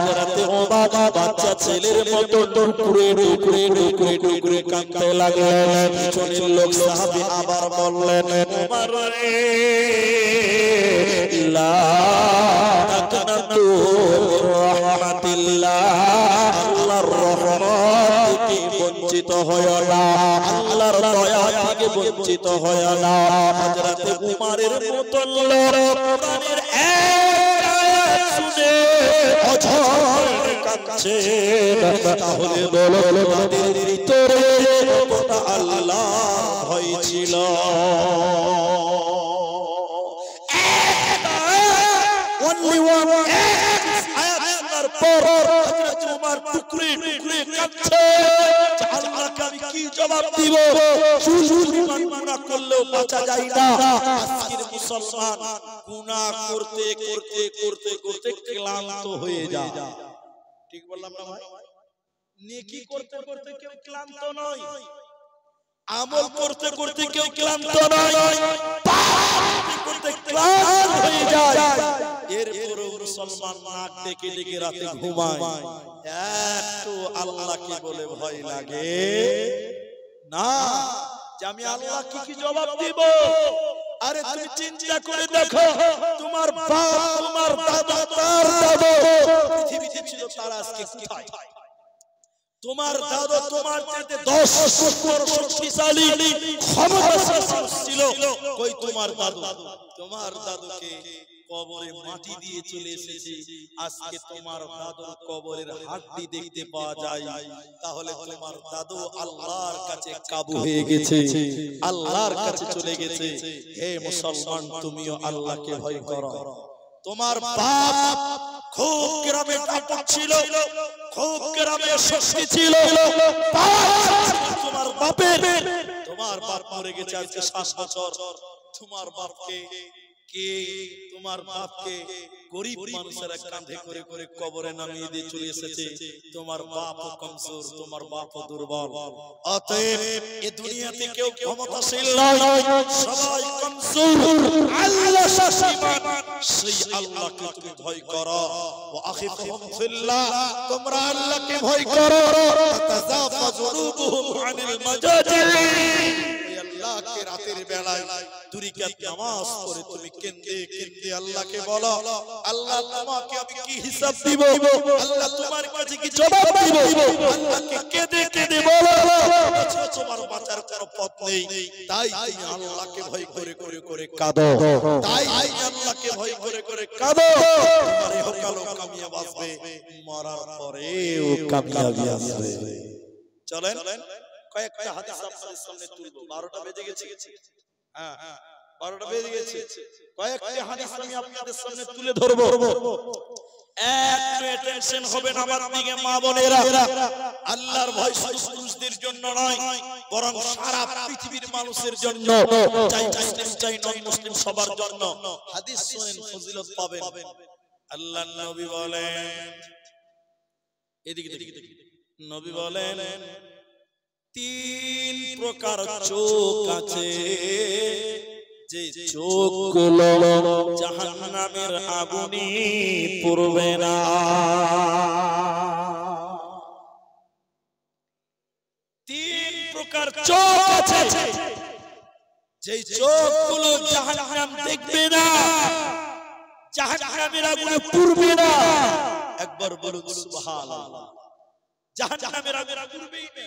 [SPEAKER 1] হযরত ওমর বাচ্চা ছেলের মতো টুকরে টুকরে টুকরে টুকরে কাঁদতে লাগলেন। পিছনের লোক সাহাবী আবার বললেন, ওমর রে, লা তাকনাতু রাহমাতিল্লাহ, আল্লাহর রহমত থেকে বঞ্চিত হয় না, আল্লাহর দয়া থেকে বঞ্চিত হয় না। হযরত উমরের মতো লোক কোরআনের এক আয়াত শুনে অঝর কাঁদছে, তাহলে বলো তাদের ভিতরে কতটা আল্লাহ ভয় ছিল? only one আয়াত শোনার পর হযরত ওমর টুকরে টুকরে কাঁদছে, আল্লাহকে আমি কি জবাব দিব? পরিমাণ গুনাহ করলেও বাঁচা যায় না। আজকের মুসলমান গুনাহ করতে করতে করতে করতে ক্লান্ত হয়ে যায়। ঠিক বললাম না ভাই? নেকি করতে করতে কেউ ক্লান্ত নয়, আমল করতে করতে কেউ ক্লান্ত নয়, পাপ করতে করতে ক্লান্ত হয়ে যায়। এরপরও মুসলমান নাক ডেকে ডেকে রাতে ঘুমায়, একটু আল্লাহকে বলে ভয় লাগে না যে আমি আল্লাহকে কি জবাব দিব? আরে তুমি চিন্তা করে দেখো, তোমার বাপ, তোমার দাদা, তার দাদা পৃথিবীতে ছিল, তারা আজকে কোথায়? তোমার দাদা তোমার চাইতে 10 বছর শক্তিশালী ক্ষমতাশালী ছিল, কই তোমার দাদু? তোমার দাদুকে কবরে মাটি দিয়ে চলে এসেছে, আজকে তোমার দাদুর কবরের হাড্ডি দেখতে পাওয়া যায়। তাহলে তোমার দাদু আল্লাহর কাছে কাবু হয়ে গেছে, আল্লাহর কাছে চলে গেছে। হে মুসলমান, তুমিও আল্লাহকে ভয় করো। তোমার বাপ খুব গ্রামে কাপড় ছিল, খুব গ্রামে শক্তি ছিল, তোমার বাপের, তোমার বাপ মরে গেছে আজকে 7 বছর। তোমার বাপকে কে, তোমার বাপকে গরিব মানুষেরা কাঁধে করে করে কবরে নামিয়ে দিয়ে চলে এসেছে। তোমার বাপ কমজোর, তোমার বাপ দুর্বল। অতএব এই দুনিয়াতে কেউ ক্ষমতাশীল নয়, সবাই কমজোর। আল্লাহ শাসিমান, সেই আল্লাহকে তুমি ভয় করো। ওয়া আখিফুহুম ফিল্লাহ, তোমরা আল্লাহকে ভয় করো। তাতাজাফা যুনুবুহুম আনিল মাজাজি, আল্লাহকে রাতের বেলায় 2 রাকাত নামাজ পড়ে তুমি কেঁদে কেঁদে আল্লাহকে বলো, আল্লাহ তোমাকে আমি কি হিসাব দিব? আল্লাহ তোমার কাছে কি জবাব দিব? আল্লাহকে কেঁদে কেঁদে বলো, তোমার বাঁচার কোনো পথ নেই, তাই তুমি আল্লাহকে ভয় করে করে করে কাঁদো, তাই আল্লাহকে ভয় করে করে কাঁদো। তোমার ইহকালও কামিয়াব আসবে, মরার পরেও কামিয়াবি আসবে। চলেন কয়েকটা হাদিস আপনাদের সামনে তুলবো। 12টা বেজে গেছে। হ্যাঁ, 12টা বেজে গেছে। কয়েকটা হাদিস আমি আপনাদের সামনে তুলে ধরবো। একটু টেনশন হবে না আমার দিকে মা বোনেরা। আল্লাহর ভয় শুধু পুরুষদের জন্য নয়, বরং সারা পৃথিবীর মানুষের জন্য, চাই মুসলিম চাই নন মুসলিম, সবার জন্য। হাদিস শুনেন, ফজিলত পাবেন। আল্লাহর নবী বলেন, এদিকে দেখি, নবী বলেন 3 প্রকার চোখ আছে, যে চোখগুলো জাহান্নামের আগুনে পড়বে না। 3 প্রকার চোখ আছে, যে চোখগুলো জাহান্নাম দেখবে না, জাহান্নামের আগুনে পড়বে না। একবার বলুন সুবহানাল্লাহ। জাহান্নামের আগুনে পড়বেই না।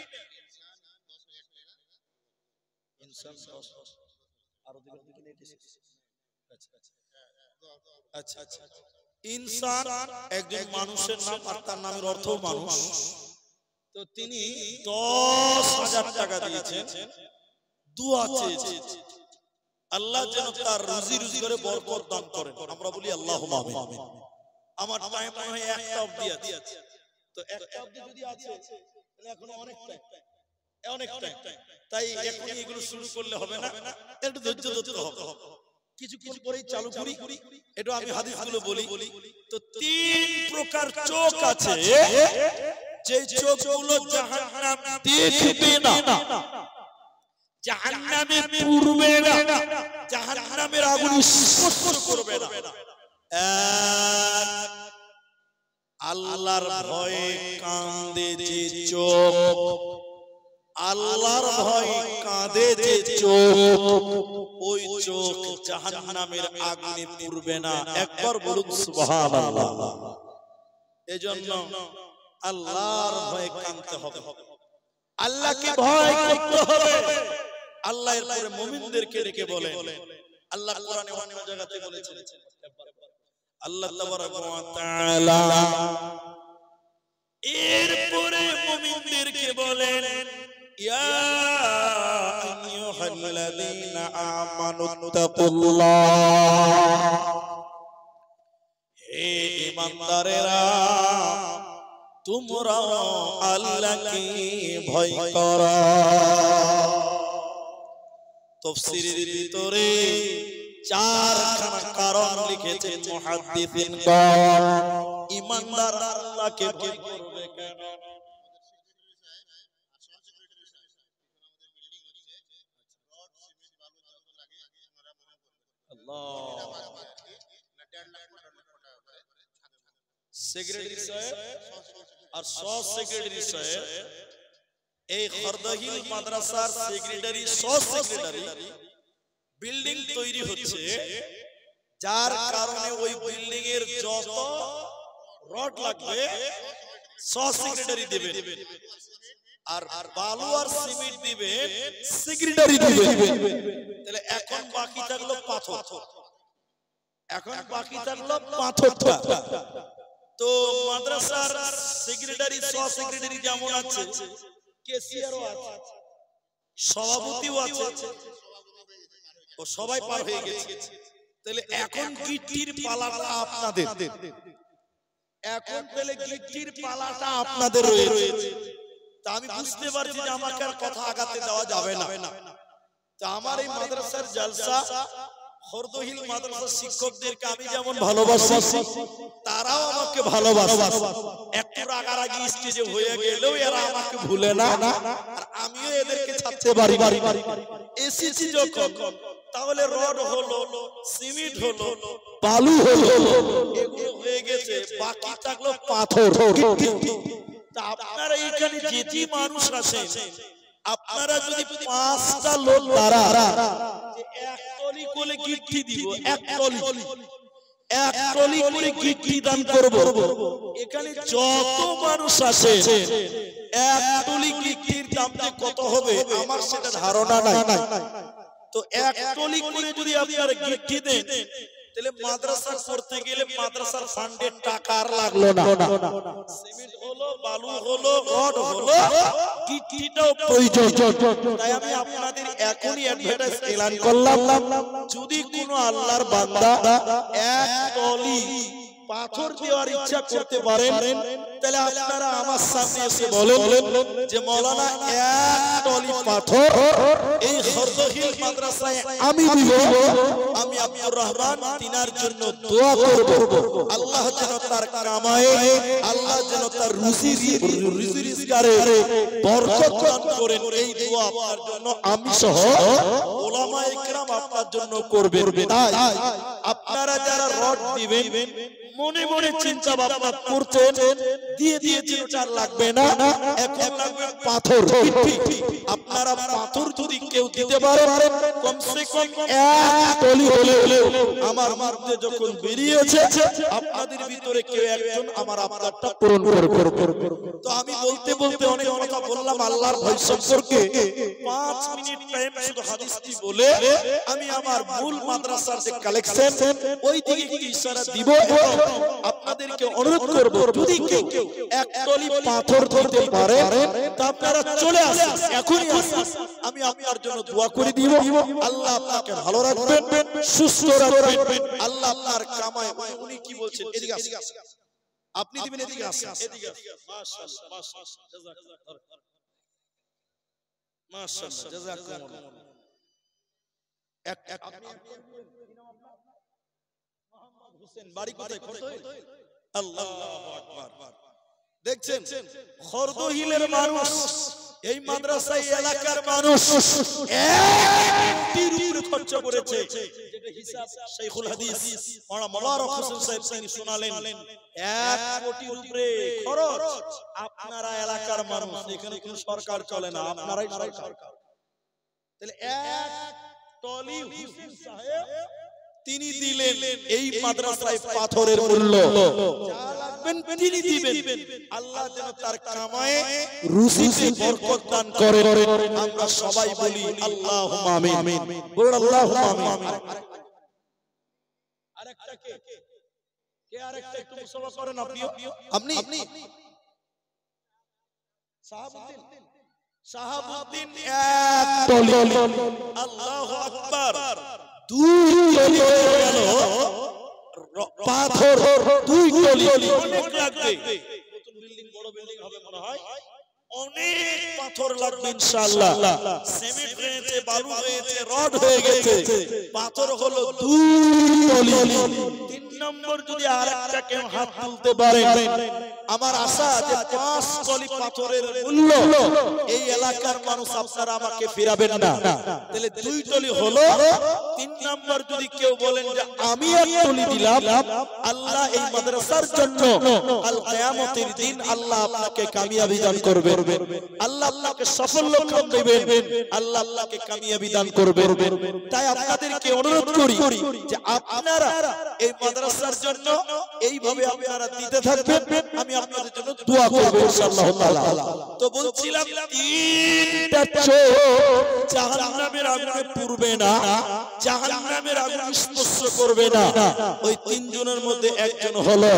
[SPEAKER 1] ইনসান একজন মানুষের নাম, আর তার নামের অর্থ মানুষ। তো তিনি 10,000 টাকা দিয়েছেন, দুয়া চেয়েছেন আল্লাহ যেন তার রুজি রোজগারে বরকত দান করেন। আমরা বলি আল্লাহুম্মা আমিন। আমার টাইম মনে হয় 1টা অবধি আছে, তো 1টা অবধি যদি আছে তাহলে এখনো অনেক টাইম, তাই এখন এগুলো শুরু করলে হবে না, একটু ধৈর্য ধরতে হবে, কিছুক্ষণ পরেই চালু করি। এটা আমি হাদিসগুলো বলি। তো 3 প্রকার চোখ আছে, যে চোখগুলো জাহান্নাম দেখবে না, জাহান্নামে পড়বে না, জাহান্নামের আগুন স্পর্শ করবে না। আল্লাহর ভয়ে কাঁদে যে চোখ, আল্লাহর ভয়ে কাঁদে যে চোখ, ওই চোখ জাহান্নামের আগুনে পড়বে না। একবার বলুন সুবহানাল্লাহ। এজন্য আল্লাহর ভয়ে কাঁদতে হবে, আল্লাহকে ভয় করতে হবে। আল্লাহ এরপরে মুমিনদেরকে ডেকে বলেন, আল্লাহ কোরআনে অনেক জায়গাতে বলেছেন, আল্লাহ তাবারক ওয়া তাআলা এরপরে মুমিনদেরকে বলেন, ইয়া আইয়ুহাল্লাযীনা আমানুত্তাকুল্লাহ, হে ঈমানদারেরা তোমরা আল্লাহকে ভয় করো। তাফসীরের ভিতরে 4খানা কারণ লিখেছেন মুহাদ্দিসিনগণ, ঈমানদার আল্লাহকে ভয় করবে কেন? সেক্রেটারি সাহেব আর সহ সেক্রেটারি সাহেব, এই খরদহিল মাদ্রাসার সেক্রেটারি সহ সেক্রেটারি বিল্ডিং তৈরি হচ্ছে, যার কারণে ওই বিল্ডিং এর যত রড লাগবে সহ সেক্রেটারি দেবে, আর বালু আর সিমেন্ট দিবে সেক্রেটারি দিবে। তাহলে এখন বাকি থাকলো পাথর, এখন বাকি থাকলো পাথরটা। তো মাদ্রাসার সেক্রেটারি সহ সেক্রেটারি যেমন আছে, কেসিয়ারও আছে, সভাপতিও আছে, ও সবাই পার হয়ে গেছে। তাহলে এখন গিট্টির পালাটা আপনাদের, এখন তাহলে গিট্টির পালাটা আপনাদের রয়েছে। তা আমি বুঝতে পারছি যে আমাকে আর কথা আগাতে দেওয়া যাবে না। তা আমার এই মাদ্রাসার জলসা, খরদহিল মাদ্রাসার শিক্ষকদেরকে আমি যেমন ভালোবাসি, তারাও আমাকে ভালোবাসে। একটু রাগারাগি স্টেজে হয়ে গেলেও এরা আমাকে ভুলে না, আর আমিও এদেরকে ছাড়তে পারি। এসেছি যখন, তাহলে রড হলো, সিমেন্ট হলো, বালু হলো, এগুলো হয়ে গেছে, বাকি থাকলো পাথর। তা আপনারা এইখানে যেটি মানুষ আছেন, আপনারা যদি 5টা লোক দ্বারা এক টলি করে গিট্টি দিব, এক টলি করে গিট্টি দান করব, এখানে যত মানুষ আছে এক টলি গিট্টির দাম কত হবে আমার সেটা ধারণা নাই। তো এক টলি করে যদি আপনারা গিট্টি দেন, তাহলে মাদ্রাসা করতে গেলে মাদ্রাসার ফান্ডের টাকা আর লাগলো না। সিমেন্ট হলো, বালু হলো, রড হলো, গিট্টিটাও প্রয়োজন। তাই আমি আপনাদের এখনই অ্যাডভার্টাইজ এলান করলাম, যদি কোনো আল্লাহর বান্দা এক টলি পাথর দেওয়ার ইচ্ছা করতে পারেন, তাহলে আপনারা আমার সামনে এসে বলেন যে মাওলানা এক টলি পাথর এই খরদহিল মাদ্রাসায় আমি দিব। আমি আব্দুর রহমান তিনার জন্য দোয়া করব, আল্লাহ যেন তার কামায়ে, আল্লাহ যেন তার রুজি রিজকারে বরকত দান করেন। এই দোয়া আপনার জন্য আমি সহ উলামায়ে কেরাম আপনার জন্য করবে। তাই আপনারা যারা রড দিবেন, মনে মনে চিন্তা ভাবনা করতেন, দিয়ে দিয়েছেন, চার লাগবে না, এখন লাগবে পাথর। আপনারা পাথর যদি কেউ দিতে পারেন, কমসে কম এক টলি হলে আমার মধ্যে যখন বেরিয়েছে, আপনাদের ভিতরে কেউ একজন আমার আবদারটা পূরণ করবে। তো আমি বলতে বলতে অনেক কথা বললাম আল্লাহর ভয় সম্পর্কে। 5 মিনিট টাইম শুধু হাদিসটি বলে আমি আমার মূল মাদ্রাসার যে কালেকশন, ওই দিকে একটু ইশারা দিব। আপনাদেরকে অনুরোধ করব, যদি কেউ এক টলি পাথর দিতে পারে, তা আপনারা চলে আসুন, এখনই আসুন। আমি আপনার জন্য দোয়া করে দিব, আল্লাহ আপনাকে ভালো রাখবেন, সুস্থ রাখবেন, আল্লাহ আপনার কামায়। উনি কি বলছেন, এদিকে আসুন, আপনি দিবেন, এদিকে আসুন, এদিকে মাশাআল্লাহ, মাশাআল্লাহ, মাশাআল্লাহ, জাযাকুমুল্লাহ। বাড়ি কোথায়? আল্লাহু আকবার। দেখছেন খরদহিলের মানুষ, এই মাদ্রাসায় এলাকার মানুষ 1 কোটির উপরে খরচ করেছে, যেটা হিসাব শাইখুল হাদিস মাওলানা মোবারক হোসেন সাহেব তিনি শোনালেন। 1 কোটির উপরে খরচ। আপনারা এলাকার মানুষ, এখানে কোনো সরকার চলে না, আপনারাই সরকার। তাহলে 1 টলি হুসেন সাহেব তিনি দিলেন এই মাদ্রাসায় পাথরের মূল্য, যা লাগবেন তিনি দিবেন। আল্লাহ যেন তার কামায়ে রুজিতে বরকত দান করেন। আমরা সবাই বলি আল্লাহুম্মা আমিন। বলুন আল্লাহুম্মা আমিন। আরেকটা কে আরেকটা একটু মুসাফা করেন আপনি শাহাবুদ্দিন এক টলি। আল্লাহু আকবার। 2 টলি হয়ে গেল পাথর, 2 টলি। অনেক লাগবে, নতুন বিল্ডিং, বড় বিল্ডিং হবে মনে হয়, অনেক পাথর লাগবে ইনশাআল্লাহ। সিমেন্ট হয়েছে, বালু হয়েছে, রড হয়ে গেছে, পাথর হলো 2 টলি। 3 নম্বর যদি আরেকটা কেউ হাত তুলতে পারে, আমার আশা যে 5 টলি পাথরের মূল্য এই এলাকার মানুষ আপনারা আমাকে ফিরাবেন না। তাহলে 2 টলি হলো। 3 নম্বর যদি কেউ বলেন যে আমি 1 টলি দিলাম, আল্লাহ এই মাদ্রাসার জন্য কাল কিয়ামতের দিন আল্লাহ আপনাকে কামিয়াবি দান করবেন, আল্লাহ আপনাকে সাফল্য দেবেন, আল্লাহ আপনাকে কামিয়াবি দান করবেন। তাই আপনাদেরকে অনুরোধ করি যে আপনারা এই মাদ্রাসার জন্য এইভাবে আপনারা দিতে থাকবেন, আমি আপনাদের জন্য দোয়া করব ইনশাআল্লাহ তাআলা। তো বলছিলাম 3টা চোখ জাহান্নামের আগুনে পুড়বে না, জাহান্নামের আগুন স্পর্শ করবে না। ওই 3 জনের মধ্যে একজন হলো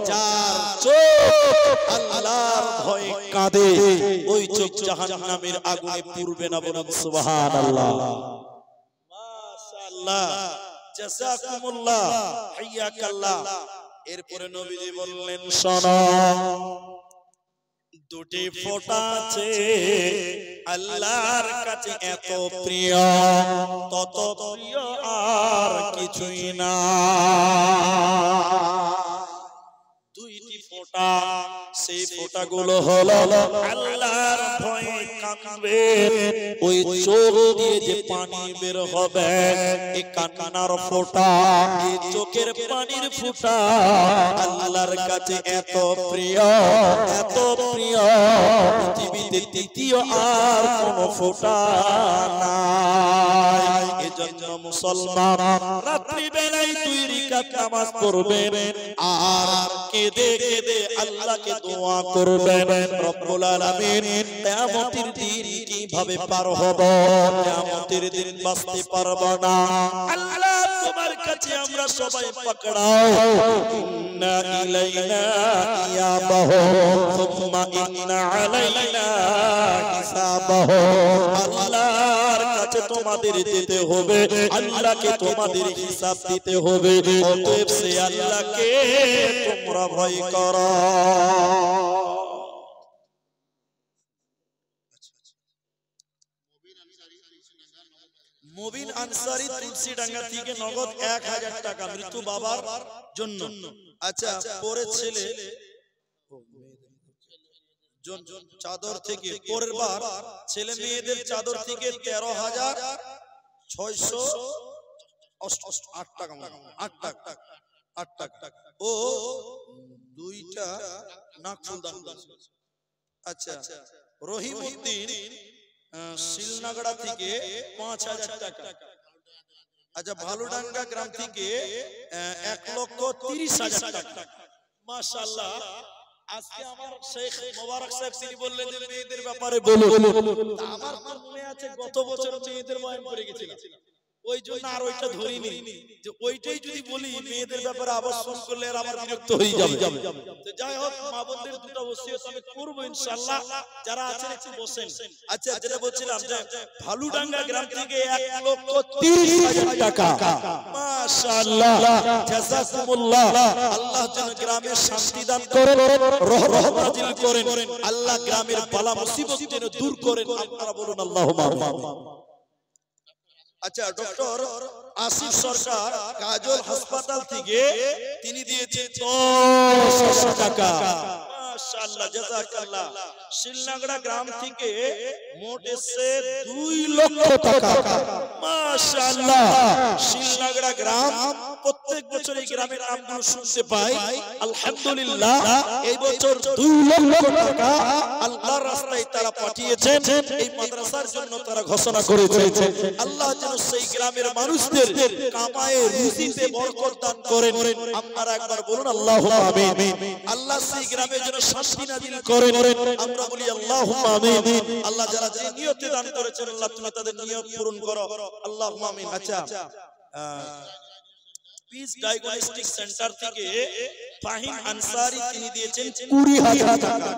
[SPEAKER 1] যার চোখ আল্লাহর ভয়ে কাঁদে, ওই চোখ জাহান্নামের আগুনে পুড়বে না। বলুন সুবহানাল্লাহ, মাশাআল্লাহ, জাযাকুমুল্লাহ, হাইয়াকাল্লাহ। এরপরে নবীজি বললেন, শোনো, 2টি ফোঁটা আছে আল্লাহর কাছে এত প্রিয়, তত প্রিয় আর কিছুই না। 2টি ফোঁটা, সেই ফোঁটাগুলো হলো আল্লাহর ভয়ে কাঁদবে, ওই চোখ দিয়ে যে পানি বের হবে এই কান্নার ফোঁটা, এই চোখের পানির ফোঁটা আল্লাহর কাছে এত প্রিয়, এত প্রিয়, পৃথিবীতে দ্বিতীয় আর কোন ফোঁটা নাই। এজন্য মুসলমান রাত্রি বেলায় 2 রাকাত নামাজ পড়বেন আর কেঁদে কেঁদে আল্লাহকে দোয়া করবেন, রব্বুল আলামিন কিয়ামতের দিন কিভাবে পার হব, কিয়ামতের দিন বাঁচতে পারবো না, আল্লাহ তোমার কাছে আমরা সবাই পাকড়াও, ইন্না ইলাইনা ইয়াবাহু সুম্মা ইন্না আলাইনা হিসাবাহু। আল্লাহর কাছে তোমাদের যেতে হবে, আল্লাহকে তোমাদের হিসাব দিতে হবে, অতএব সে আল্লাহকে তোমরা ভয় করো। মুবিন আনসারী তুলসীডাঙ্গা থেকে নগদ 1000 টাকা মৃত্যু বাবার জন্য। আচ্ছা, পরের ছেলে চাদর থেকে, পরের বার ছেলে মেয়েদের চাদর থেকে 13,608 টাকা, 8 টাকা ও 2টা নাকফুল দান। আচ্ছা, রহিমউদ্দিন শিলনাগড়া থেকে 5000 টাকা। আচ্ছা, ভালুডাঙ্গা গ্রাম থেকে 1,30,000 টাকা। মাশাআল্লাহ। আজকে আমার শেখ মোবারক সাহেব তিনি বললেন যে মেয়েদের ব্যাপারে বলুন। আমার মনে আছে গত বছর মেয়েদের বয়ান করে গেছিলাম, ওই জন্য আর ওইটা ধরিনি, যে ওইটাই যদি বলি মেয়েদের ব্যাপারে আবার শুরু করলে আর আবার বিরক্ত হয়ে যাবে। তো যাই হোক, মা বোনদের 2টা ওসিয়ত আমি করব ইনশাআল্লাহ, যারা আছেন একটু বসেন। আচ্ছা, যেটা বলছিলাম যে ভালুডাঙ্গা গ্রাম থেকে 1,30,000 টাকা। মাশাআল্লাহ, জাযাকুমুল্লাহ। আল্লাহ যেন গ্রামে শান্তি দান করেন, রহমত নাজিল করেন, আল্লাহ গ্রামের বালা মুসিবত যেন দূর করেন। আপনারা বলুন আল্লাহুম্মা আমিন। আচ্ছা, ডক্টর আসিফ সরকার কাজল হাসপাতাল থেকে তিনি দিয়েছেন 10,000 টাকা। মাশাআল্লাহ, জাযাকাল্লাহ। শিলনাগড়া গ্রাম থেকে মোট এসে 2 লক্ষ টাকা। মাশাআল্লাহ, শিলনাগড়া গ্রাম প্রত্যেক বছর এই গ্রামের নামগুলো শুনতে পাই। আলহামদুলিল্লাহ, এই বছর 2 লক্ষ টাকা আল্লাহর রাস্তায় তারা পাঠিয়েছেন, এই মাদ্রাসার জন্য তারা ঘোষণা করেছেন। আল্লাহ যেন সেই গ্রামের মানুষদের কামায়ে রুজিতে বরকত দান করেন। আপনারা একবার বলুন আল্লাহুম্মা আমিন। আল্লাহ সেই গ্রামে যেন শান্তি নাজিল করেন, আমরা বলি আল্লাহুম্মা আমিন। আল্লাহ যারা যে নিয়তে দান করেছেন, আল্লাহ তুমি তাদের নিয়ত পূরণ করো, আল্লাহুম্মা আমিন। আচ্ছা, পিস ডায়াগনস্টিক সেন্টার থেকে ফাহিম আনসারী তিনি দিয়েছেন 20,000 টাকা।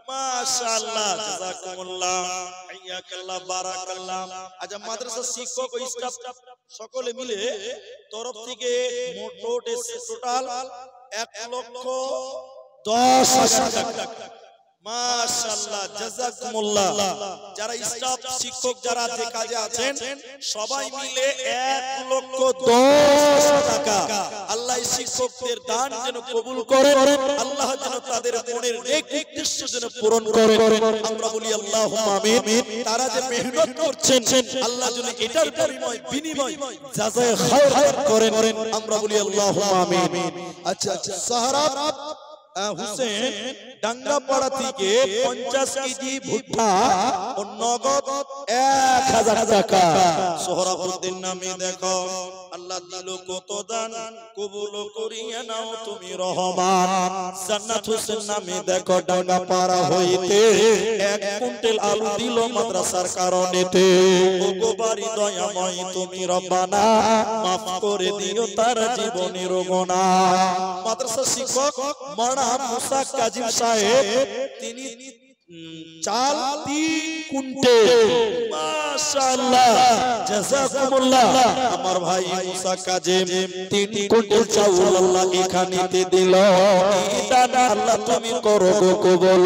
[SPEAKER 1] মাশাআল্লাহ, জাযাকুমুল্লাহ, হাইয়াকাল্লাহ, বারাকাল্লাহ। আচ্ছা, মাদ্রাসা শিক্ষক ও স্টাফ সকলে মিলে তরফ থেকে মোট টোটাল 1,10,000 টাকা। মাশাআল্লাহ, জাযাকুমুল্লাহ। যারা স্টাফ শিক্ষক যারা যে কাজে আছেন সবাই মিলে 1,10,000 টাকা আল্লাহ শিক্ষকদের দান যেন কবুল করেন, আল্লাহ যেন তাদের মনের নেক উদ্দেশ্য যেন পূরণ করেন। আমরা বলি আল্লাহুম্মা আমিন। তারা যে মেহনত করছেন আল্লাহ যেন এটার বিনিময় জাযায়ে খায়র করেন, আমরা বলি আল্লাহুম্মা আমিন। আচ্ছা, সাহারা হুসেন ডাঙ্গাপাড়া থেকে 50 কেজি ভুট্টা ও নগদ 1000 টাকা। সোহরাবউদ্দিন নামে দেখো আল্লাহ দিল কত দান, কবুল করিয়া নাও তুমি রহমান। জান্নাত হোসেন নামে দেখো ডাঙ্গাপাড়া হইতে 1 কুইন্টাল আলু দিল মাদ্রাসার কারণেতে। ওগো বাড়ি দয়াময় তুমি রব্বানা, মাফ করে দিও তার জীবনের গুনাহ। মাদ্রাসা শিক্ষক মানা মুসা কাজিম সাহেব তিনি চাল 3 কুইন্টাল, মাশাআল্লাহ জাযাকুমুল্লাহ। আমার ভাই মুসা কাজিম 3 কুইন্টাল চাউল আল্লাহ এখানেতে দিল। দাদা আল্লাহ তুমি করো গো কবুল,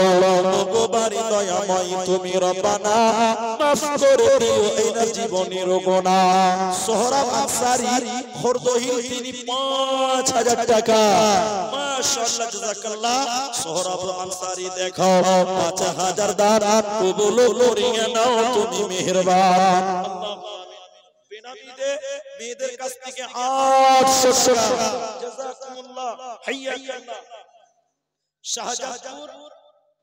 [SPEAKER 1] ওগো বাড়ি দয়াময় তুমি রব্বানা, মাফ করে দিও এনার জীবনের গুনাহ। সোহরাব আনসারী হরদহিল তিনি 5000 টাকা, মাশাআল্লাহ জাযাকাল্লাহ। সোহরাব আনসারী দেখো 5000 দান কবুল করিয়া নাও তুমি মেহেরবান। বেনামীদের মেয়েদের কাছ থেকে 800 টাকা, জাযাকুমুল্লাহ হাইয়াকাল্লাহ। শাহজাহানপুর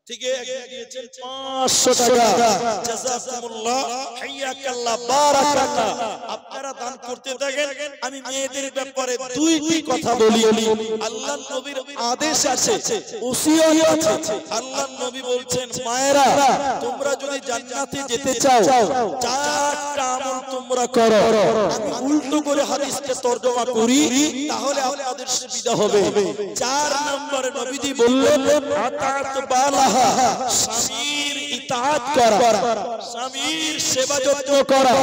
[SPEAKER 1] থেকে দিয়েছেন 500 টাকা, জাযাকুমুল্লাহ হাইয়াকাল্লাহ বারাকাল্লাহ। আপনারা দান করতে থাকেন। আমি মেয়েদের ব্যাপারে দুইটি কথা বলি। আল্লাহর নবীর আদেশ আছে, ওসিয়ত আছে। আল্লাহর নবী বলছেন মায়েরা তোমরা যদি জান্নাতে যেতে চাও 4টা আমল তোমরা করো। আমি উল্টো করে হাদিসকে তরজমা করি তাহলে আপনাদের সুবিধা হবে। 4 নম্বরে নবীজি বললেন আতাত বালাহা, স্বামীর ইতাআত করা, স্বামীর সেবা যত্ন করা।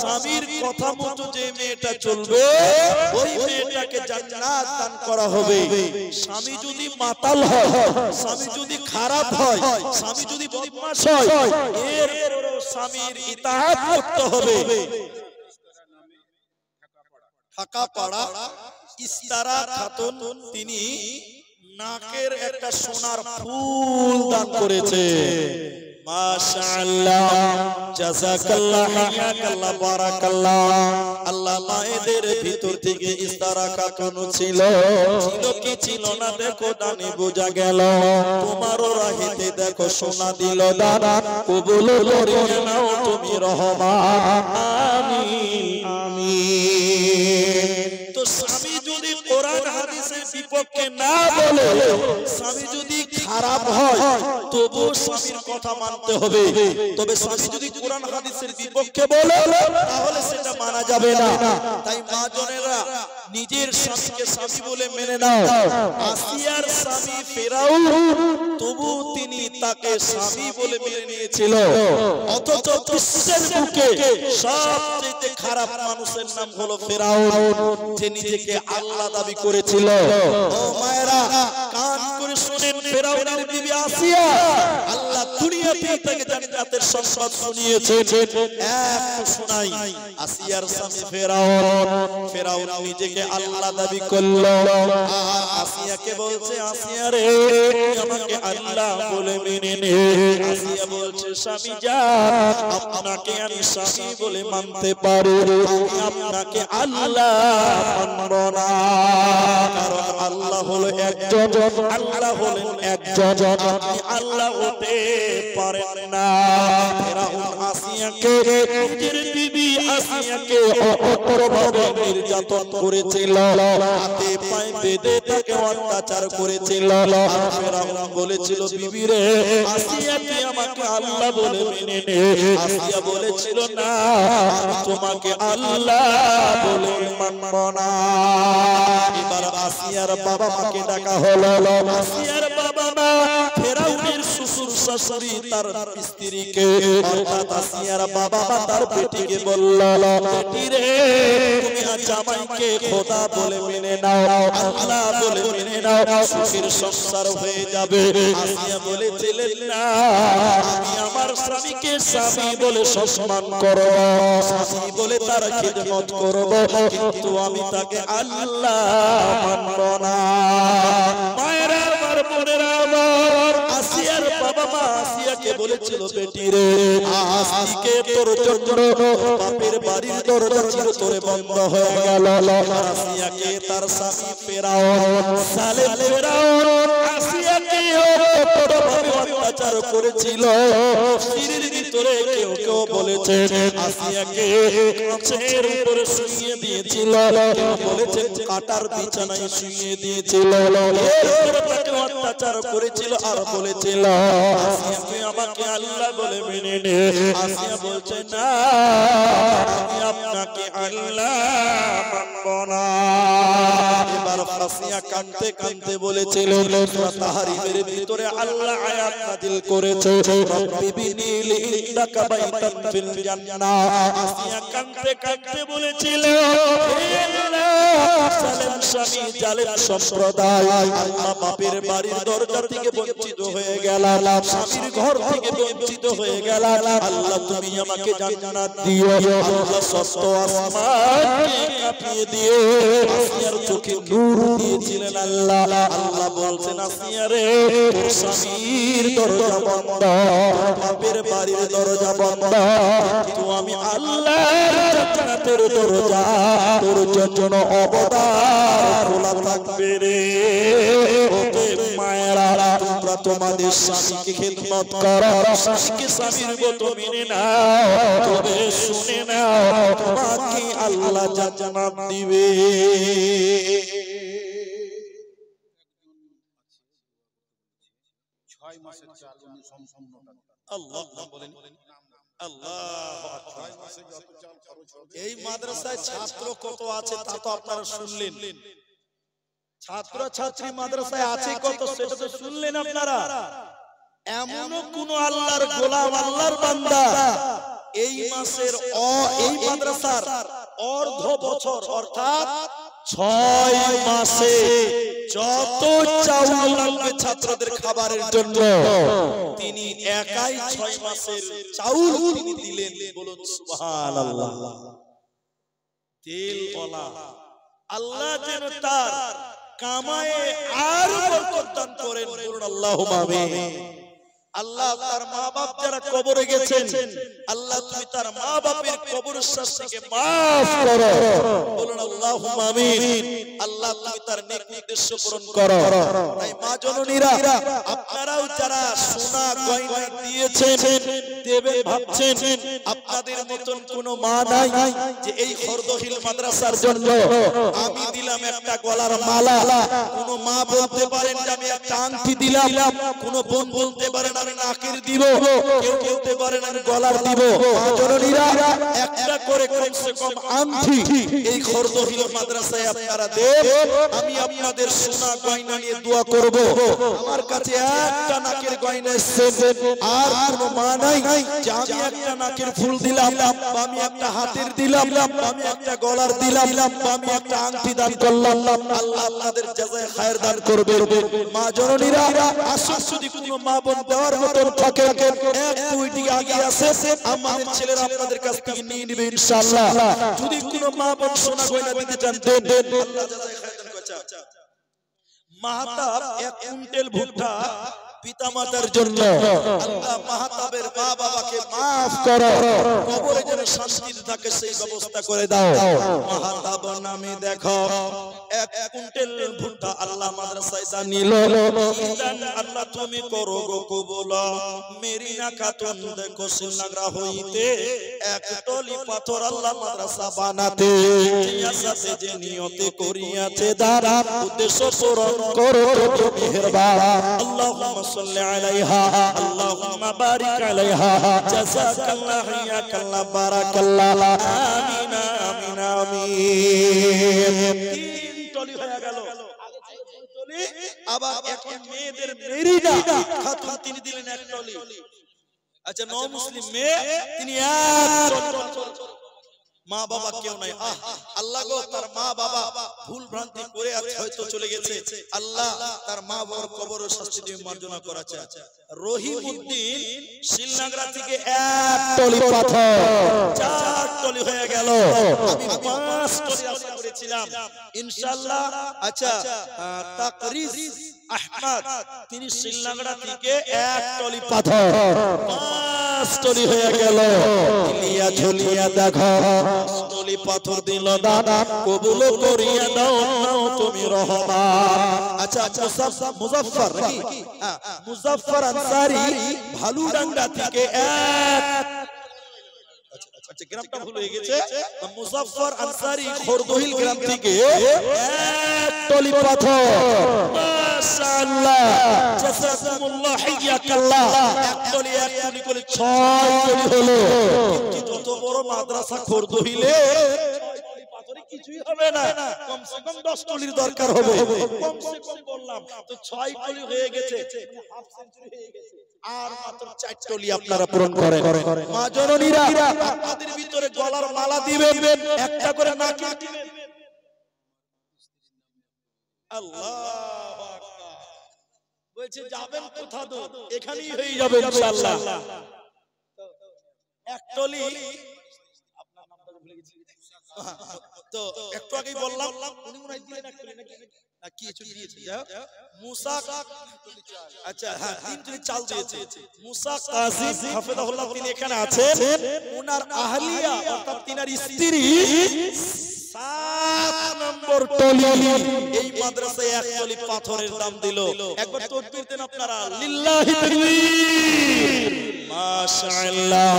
[SPEAKER 1] স্বামীর কথা মতো যে মেয়েটা চলবে ওই মেয়েটাকে জান্নাত দান করা হবে। স্বামী যদি মাতাল হয়, স্বামী যদি খারাপ হয়, স্বামী যদি বদমাশ হয়, এরপরও স্বামীর ইতাআত করতে হবে। ঢাকাপাড়া ইস্তারা খাতুন তিনি নাকের একটা সোনার ফুল দান করেছে। মাশাআল্লাহ জাযাকাল্লাহ হায়াকাল্লাহ বারাকাল্লাহ। আল্লাহ মায়েদের ভিতর থেকে ইস্তারা কাকানো ছিল কি ছিল না দেখো দানে বোঝা গেল। তোমারও রাহিতে দেখো সোনা দিল দাদা, কবুল করে নাও তুমি রহমান। আমিন আমিন। তো স্বামী যদি কোরআন হাদিসের বিপক্ষে না বলে, স্বামী যদি খারাপ হয় তবু স্বামীর কথা মানতে হবে। তবে স্বামী যদি কোরআন হাদিসের বিপক্ষে বলে তাহলে সেটা মানা যাবে না। তাই মা জনেরা নিজের স্বামীকে স্বামী বলে মেনে নাও। আসিয়ার স্বামী ফেরাউন তবু তিনি তাকে স্বামী বলে মেনে নিয়েছিল। অথচ বিশ্বের বুকে সবচেয়ে খারাপ মানুষের নাম হলো ফেরাউন, যে নিজেকে আল্লাহ দাবি করেছিল। ও মায়েরা কান করে শুনেন, ফেরাউনের বিবি আসিয়া আল্লাহ দুনিয়াতে তাকে জান্নাতের সংবাদ শুনিয়েছেন। এক শোনাই, আসিয়ার স্বামী ফেরাউন নিজেকে আল্লাহ দাবি করলো। আর আসিয়াকে বলছে আসিয়া রে আমাকে আল্লাহ বলে মেনে নে। আসিয়া বলছে স্বামী যান আপনাকে আমি স্বামী বলে মানতে পারি, আমি আপনাকে আল্লাহ মানব না। কারণ আল্লাহ হলো একজন, আল্লাহ হলেন একজন, আপনি আল্লাহ হতে পারেন না। ফেরাউন আসিয়াকে নিজের বিবি আসিয়াকে অপরভাবে নির্যাতন করেছিল, হাতে পায়ে বেঁধে তাকে অত্যাচার করেছিল। ফেরাউন বলেছিল বিবি রে আসিয়া তুই আমাকে আল্লাহ বলে মেনে নে। আসিয়া বলেছিল না আমি তোমাকে আল্লাহ বলে মানব না। এবার আসিয়ার বাবা মাকে ডাকা হলো। আসিয়ার বাবা মা ফেরাউনের শ্বশুর শাশুড়ি তার স্ত্রীকে অর্থাৎ আসিয়ার বাবা মা তার বেটিকে বলল, বেটি রে তুমি জামাইকে খোদা বলে মেনে নাও, আল্লাহ বলে মেনে নাও, সুখের সংসার হয়ে যাবে। আসিয়া বলেছিলেন না, আমি আমার স্বামীকে স্বামী বলে সম্মান করব, স্বামী বলে তার খিদমত করব, কিন্তু আমি তাকে আল্লাহ মানব না। মায়েরা আমার বোনেরা আমার, আসিয়ার বাবা মা আসিয়াকে বলেছিল, বেটি রে আজকে তোর জন্য বাপের বাড়ির দরজা চিরতরে বন্ধ হয়ে গেল। আসিয়াকে তার স্বামী ফেরাউন সালেম ফেরাউন আসিয়াকে কতভাবে অত্যাচার করেছিল। সিঁড়ির ভিতরে কেউ কেউ বলেছে আসিয়াকে গাছের উপরে শুইয়ে দিয়েছিল, কেউ বলেছে কাটার বিছানায় শুইয়ে দিয়েছিল, এরপরে তাকে অত্যাচার করেছিল আর বলেছিল আসিয়া তুই আমাকে আল্লাহ বলে মেনে নে। আসিয়া বলছে না, আমি আপনাকে আল্লাহ মানব না। এবার আসিয়া কাঁদতে কাঁদতে বলেছিল, সূরা তাহরিমের ভিতরে আল্লাহ আয়াত নাযিল করেছে, রব্বি বিনি লি ইন্দাকা বাইতান ফিল জান্নাহ। আসিয়া কাঁদতে কাঁদতে বলেছিল, হে আল্লাহ সালেম স্বামী জালেম সম্প্রদায়, আল্লাহ বাপের বাড়ির দরজা থেকে বঞ্চিত হয়ে গেল, স্বামীর ঘর থেকে বঞ্চিত হয়ে গেল, আল্লাহ তুমি আমাকে জান্নাত দিও। আল্লাহ সপ্ত আসমানকে কাঁপিয়ে দিয়ে আসিয়ার চোখে নূর দিয়েছিলেন আল্লাহ। আল্লাহ বলছেন, আসিয়া রে তোর স্বামীর দরজা বন্ধ, বাপের বাড়ির দরজা বন্ধ, কিন্তু আমি আল্লাহর জান্নাতের দরজা তোর জন্য অবদান খোলা থাকবে রে। ওকে মায়েরা, তোমরা তোমাদের স্বামীকে খিদমত করো, স্বামীকে স্বামীর মতো মেনে নাও, তবে শুনে নাও তোমাকে আল্লাহ জান্নাত দিবে। এই মাদ্রাসায় ছাত্র কত আছে তা তো আপনারা শুনলেন, ছাত্র ছাত্রী মাদ্রাসায় আছে কত সেটা তো শুনলেন আপনারা। এমনও কোন আল্লাহর গোলাম আল্লাহর বান্দা এই মাসের এই মাদ্রাসার অর্ধ বছর অর্থাৎ 6 মাসে যত চাউল লাগবে ছাত্রদের খাবারের জন্য তিনি একাই 6 মাসের চাউল তিনি দিলেন। বলুন সুবহানাল্লাহ। তেলওয়ালা আল্লাহ যেন তার কামায়ে আর বরকত দান করেন। বলুন আল্লাহুম্মা আমিন। আল্লাহ তার মা বাপ যারা কবরে গেছেন, আল্লাহ তুমি তার মা বাপের কবরের শাস্তিকে maaf করো। বলুন আল্লাহুম্মা আমিন। আল্লাহ তুমি তার নেক উদ্দেশ্য পূরণ করো। তাই মা জননীরা, আপনারাও যারা সোনা গয়না দিয়েছেন দেবে ভাবছেন, আপনাদের মতন কোনো মা নাই যে এই খরদহিল মাদ্রাসার জন্য আমি দিলাম একটা গলার মালা। কোনো মা বলতে পারেন যে আমি একটা আংটি দিলাম, কোনো বোন বলতে পারেন আমি নাকের দিব, কেউ বলতে পারেন আমি গলার দিব। মা জননীরা, একটা করে কমসে কম আংটি এই খরদহিল মাদ্রাসায় আপনারা দেন। আমি আপনাদের সোনা গয়না নিয়ে দোয়া করব। আমার কাছে একটা নাকের গয়না এসেছে, আর কোনো মা নাই যে আমি একটা নাকের ফুল দিলাম, আমি একটা হাতের দিলাম, আমি একটা গলার দিলাম, আমি একটা আংটি দান করলাম। আল্লাহ আপনাদের জাযায়ে খায়ের দান করবে। মা জননীরা, আসুন যদি কোনো মা বোন দেওয়ার মতন থাকে, এক দুইটি আগে আছে, আমাদের ছেলেরা আপনাদের কাছ থেকে নিয়ে নেবে ইনশাআল্লাহ। যদি কোনো মা বোন সোনা গয়না দিতে চান দেন, আল্লাহ জাযায়ে খায়ের দান করবে। মাহতাব 1 কুইন্টাল ভুট্টা পিতামাতার জন্য, আল্লাহ মাহতাবের মা বাবাকে maaf করো, কবরে যেন শান্তিতে থাকে সেই ব্যবস্থা করে দাও। মাহতাব নামে দেখো 1 কুইন্টাল ভুট্টা আল্লাহ মাদ্রাসায় দান নিল। আল্লাহ তুমি করো গো কবুল। মেরিনা খাতুন দেখো শ্রীনগর হইতে 1 টলি পাথর আল্লাহ মাদ্রাসা বানাতে সাথে যে নিয়তে করিয়াছে দারা উদ্দেশ্য পূরণ করো মেহেরবান। আল্লাহুম্মা সাল্লি আলাইহা, আল্লাহুম্মা বারিক আলাইহা, জাযাকাল্লাহ হিয়াকাল্লাহ বারাকাল্লাহ। আমিন আমিন আমিন। 3 টলি হয়ে গেল। আগে ছিল 2 টলি, আবার এখন মেয়েদের মেরিনা খাতুন তিনি দিলেন এক টলি। আচ্ছা নও মুসলিম মেয়ে তিনি এক টলি। মা বাবা কেউ নাই, আল্লাহ গো তার মা বাবা ভুল ভ্রান্তি করে হয়তো চলে গেছে, আল্লাহ তার মা বাবার কবর ও শাস্তি দিয়ে মার্জনা করাছে। রহিমউদ্দিন শিলনাগরা থেকে এক টলি পাথর 4 টলি হয়ে গেল। আমি 5 টলি আশা করেছিলাম ইনশাআল্লাহ। আচ্ছা তাকরিজ আহমদ তিনি শিলনাগরা থেকে এক টলি পাথর 5 টলি হয়ে গেল। লিয়া ঝুলিয়া দেখো টলি পাথর দিল দাদা কবুল করিয়া দাও নাও তুমি রহমান। আচ্ছা মুজাফফর নাকি মুজাফফর আনসারী ভালুডাঙ্গা থেকে এক, আচ্ছা গ্রামটা ভুল হয়ে গেছে, মুজাফফর আনসারী খোরদহিল গ্রাম থেকে এক টলি পাথর। মাশাআল্লাহ জাযাকুমুল্লাহ হাইয়াকাল্লাহ। এক টলি করে 6 টলি হলো। কিন্তু যত বড় মাদ্রাসা খোরদহিলে 6 টলি পাথরে কিছুই হবে না, কমসে কম 10 টলির দরকার হবে। কমসে কম বললাম তো 6 টলি হয়ে গেছে, হাফ সেঞ্চুরি হয়ে গেছে। আর মাত্র 4 টলি আপনারা পূরণ করেন। মা জননীরা আপনাদের ভিতরে গলার মালা দিবেন, একটা করে নাকে দিবেন। আল্লাহু আকবার। বলছে যাবেন কোথা তো এখানেই হয়ে যাবে ইনশাআল্লাহ। এক টলি আপনার নামটা ভুলে গেছি তো একটু আগেই বললাম, উনি মনে হয় দিলেন এক টলি নাকি না কি কিছু দিয়েছে। যাও মুসা, আচ্ছা হ্যাঁ 3 টলি চাল দিয়েছে। মুসা কাজী হাফেজাহুল্লাহ তিনি এখানে আছেন, ওনার আহলিয়া অর্থাৎ তিনার স্ত্রী 7 নম্বর টলি এই মাদ্রাসায় এক টলি পাথরের দাম দিল। একবার তাকবীর দেন আপনারা, লিল্লাহি তাকবীর। মাশাআল্লাহ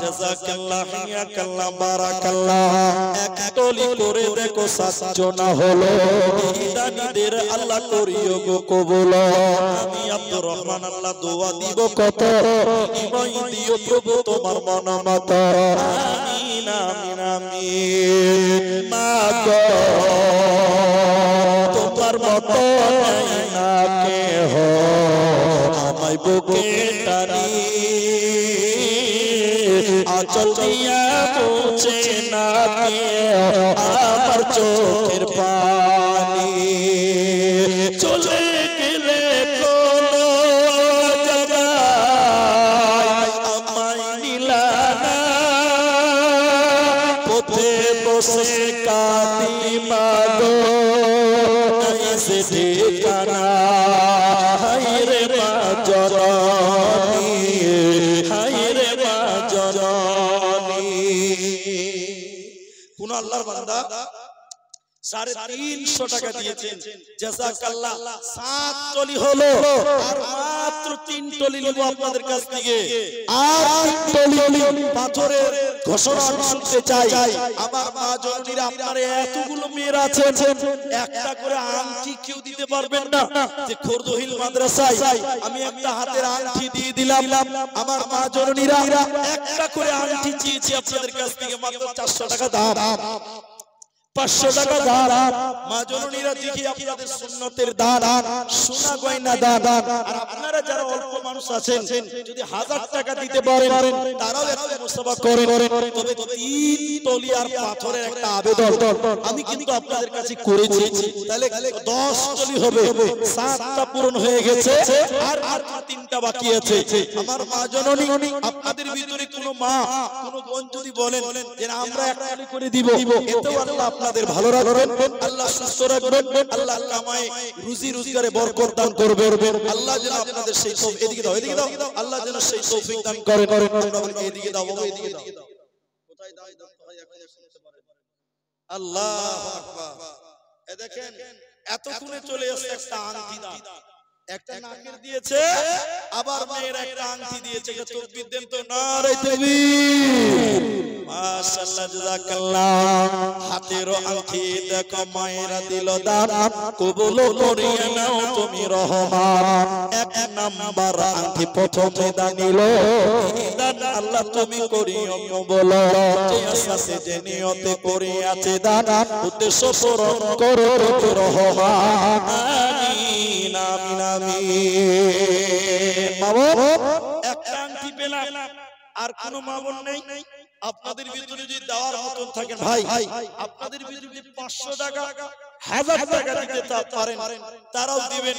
[SPEAKER 1] জাযাকাল্লাহ হাইয়াকাল্লাহ বারাকাল্লাহ। এক টলি করে দেখো 7 জনা হলো। ইদানিদের আল্লাহ করিও গো কবুল। আমি আব্দুর রহমান আল্লাহ দোয়া দিব কত, ইমাই দিও প্রভু তোমার মন মত। আমিন আমিন আমিন। মাগো তোমার মত নাই না কেহ, আমায় বুকে টানি আঁচল দিয়া মুছে না কেহ আমার চোখের পানি। চলে গেলে কোন জায়গায় আমায় নিলানা, পথে বসে কাঁদি মাগো এসে ঠিকানা। হায়রে মা জননী, হায়রে মা জননী। কোন আল্লাহর বান্দা 350 টাকা দিয়েছেন, জাযাকাল্লাহ। 7 টলি হলো, আর মাত্র 3 টলি নেব আপনাদের কাছ থেকে। আর 3 টলি পাথরের ঘোষণা আমি শুনতে চাই। আমার মা জননীরা আপনারা এতগুলো মেয়েরা আছেন, একটা করে আংটি কেউ দিতে পারবেন না? যে খোরদহিল মাদ্রাসায় আমি একটা হাতের আংটি দিয়ে দিলাম। আমার মা জননীরা একটা করে আংটি চেয়েছি আপনাদের কাছ থেকে, মাত্র 400 টাকা দাম, 500 টাকা দান। মা জননীরা দেখি আপনাদের সুন্নতের দান, সোনা গয়না দান। আর আপনারা যারা অল্প মানুষ আছেন যদি 1000 টাকা দিতে পারেন তারাও একটু মুসাফা করেন। তবে 3 টলি আর পাথরের একটা আবেদন আমি কিন্তু আপনাদের কাছে করেছি। তাহলে 10 টলি হবে, 7টা পূরণ হয়ে গেছে, আর মাত্র 3টা বাকি আছে। আমার মা জননী আপনাদের ভিতরে কোনো মা কোনো বোন যদি বলেন যে আমরা এক টলি করে দিব, এতেও আল্লাহ আপনাদের ভালো রাখবেন, আল্লাহ সুস্থ রাখবেন, আল্লাহ কামাই রুজি রোজগারে বরকত দান করবেন। আল্লাহ যেন আপনাদের সেই তৌফিক, এদিকে দাও এদিকে দাও, আল্লাহ যেন সেই তৌফিক দান করেন। আমরা এদিকে দাও বাবা, এদিকে দাও। কোথায় দাও ভাই এখন শুনতে পারেন? আল্লাহু আকবার। এ দেখেন এতক্ষণে চলে আসছে একটা আংটি দান। একটা নাকের দিয়েছে, আবার মেয়ের একটা আংটি দিয়েছে। তাকবীর দেন তো, নারে তাকবীর। মাশাআল্লাহ, জাযাকাল্লাহ। হাতের আংটি দেখো মায়েরা দিল দান, কবুল করিয়ে নাও তুমি রহমান। এক নাম্বার আংটি প্রথমে দানিল, দান আল্লাহ তুমি করিও কবুল। যে আশাতে যে নিয়তে করে আছে দান, উদ্দেশ্য পূরণ করো রহমান। আমিন আমিন আমিন। মাবুদ, একটা আংটি পেলাম, আর কোন মাবুদ নেই? আপনাদের ভিতরে যদি দেওয়ার মতন থাকেন ভাই, আপনাদের ভিতরে যদি 500 টাকা 1000 টাকা দিতে পারেন তারাও দিবেন।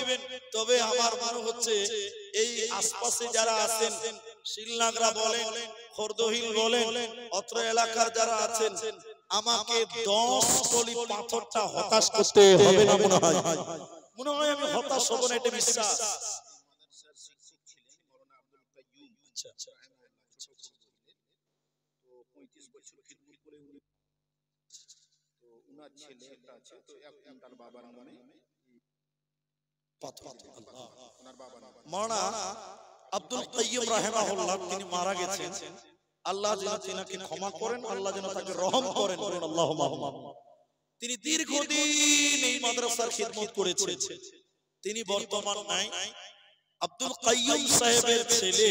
[SPEAKER 1] তবে আমার মনে হচ্ছে এই আশপাশে যারা আছেন, শিলনাগরা বলেন, খোরদহিল বলেন, অত্র এলাকার যারা আছেন, আমাকে 10 টলি পাথরটা হতাশ করতে হবে না মনে হয়। মনে হয় আমি হতাশ হব না, এটা বিশ্বাস। মাওলানা আব্দুল কাইয়্যিম রাহিমাহুল্লাহ তিনি মারা গেছেন। আল্লাহ যেন তিনাকে ক্ষমা করেন, আল্লাহ যেন তাকে রহম করেন, বলুন আল্লাহুম্মা আমিন। তিনি দীর্ঘদিন এই মাদ্রাসার খিদমত করেছেন। তিনি বর্তমান নাই। আব্দুল কাইয়্যিম সাহেবের ছেলে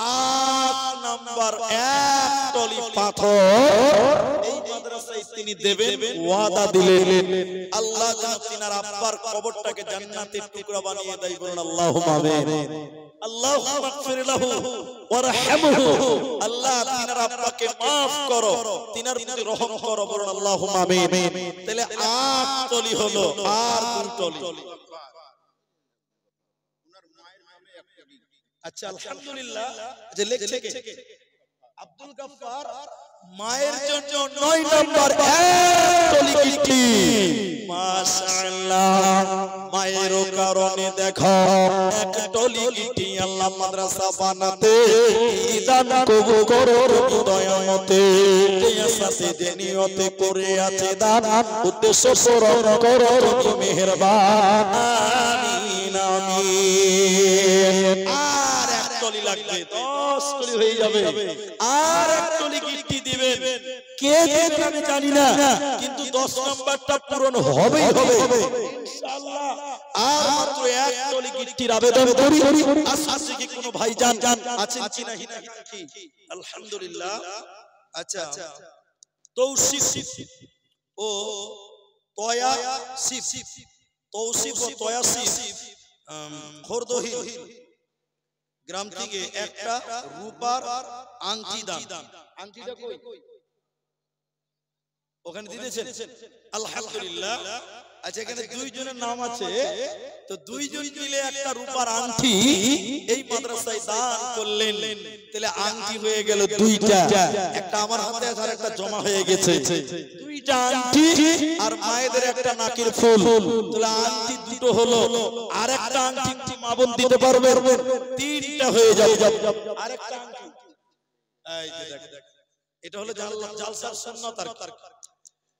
[SPEAKER 1] 8 নাম্বার 1 টলি পাথর এই মাদ্রাসায় তিনি দেবেন ওয়াদা দিলেন। আল্লাহ যেন তিনার আব্বার কবরটাকে জান্নাতের টুকরা বানিয়ে দেয়, বলুন আল্লাহুম্মা আমিন। আল্লাহুম্মা মাগফির লাহু ওয়ারহামহু। আল্লাহ তিনার আব্বাকে maaf করো, তিনার প্রতি রহম করো, বলুন আল্লাহুম্মা আমিন। তাহলে 8 টলি হলো, আর 2 টলি। আচ্ছা, আলহামদুলিল্লাহ। যে লেখছে কে? আব্দুল গাফফার। মায়ের জন্য 9 নাম্বার 1 টলি গিফটি। মাশাআল্লাহ, মায়ের কারণে দেখো 1 টলি গিফটি আল্লাহ মাদ্রাসা বানাতে দান কবুল করো দয়ামতে। এই সাথে যে নিয়তে করে আছে দান, উদ্দেশ্য পূরণ করো তুমি মেহেরবান। আমিন আমিন। আর 1 টলি লাগবে, 10 টলি হয়ে যাবে। আর 1 টলি গিফটি দিবেন। কে দিবেন আমি জানি না, কিন্তু 10 নাম্বারটা পূরণ হবেই হবে ইনশাআল্লাহ। আর মাত্র 1 টলি গিফটির আবেদন করি। আশপাশে কি কোনো ভাই জান আছেন কি না? আলহামদুলিল্লাহ। আচ্ছা, তৌসিফ ও তয়াসিফ, তৌসিফ ও তয়াসিফ খোরদহিল গ্রাম থেকে একটা রূপার আংটি দান। আংটিটা কই? ওখানে দিয়েছেন, আলহামদুলিল্লাহ। আচ্ছা, এখানে 2 জনের নাম আছে, তো 2 জন মিলে একটা রূপার আংটি এই মাদ্রাসায় দান করলেন। তাহলে আংটি হয়ে গেল 2টা, একটা আমার হাতে আর একটা জমা হয়ে গেছে। 2টা আংটি আর মায়েদের একটা নাকের ফুল, তাহলে আংটি 2টো হলো। আর একটা আংটি মা বোন দিতে পারবে, 3টা হয়ে যাবে। আরেকটা আংটি, এই যে দেখ, এটা হলো জালসার সুন্নাত।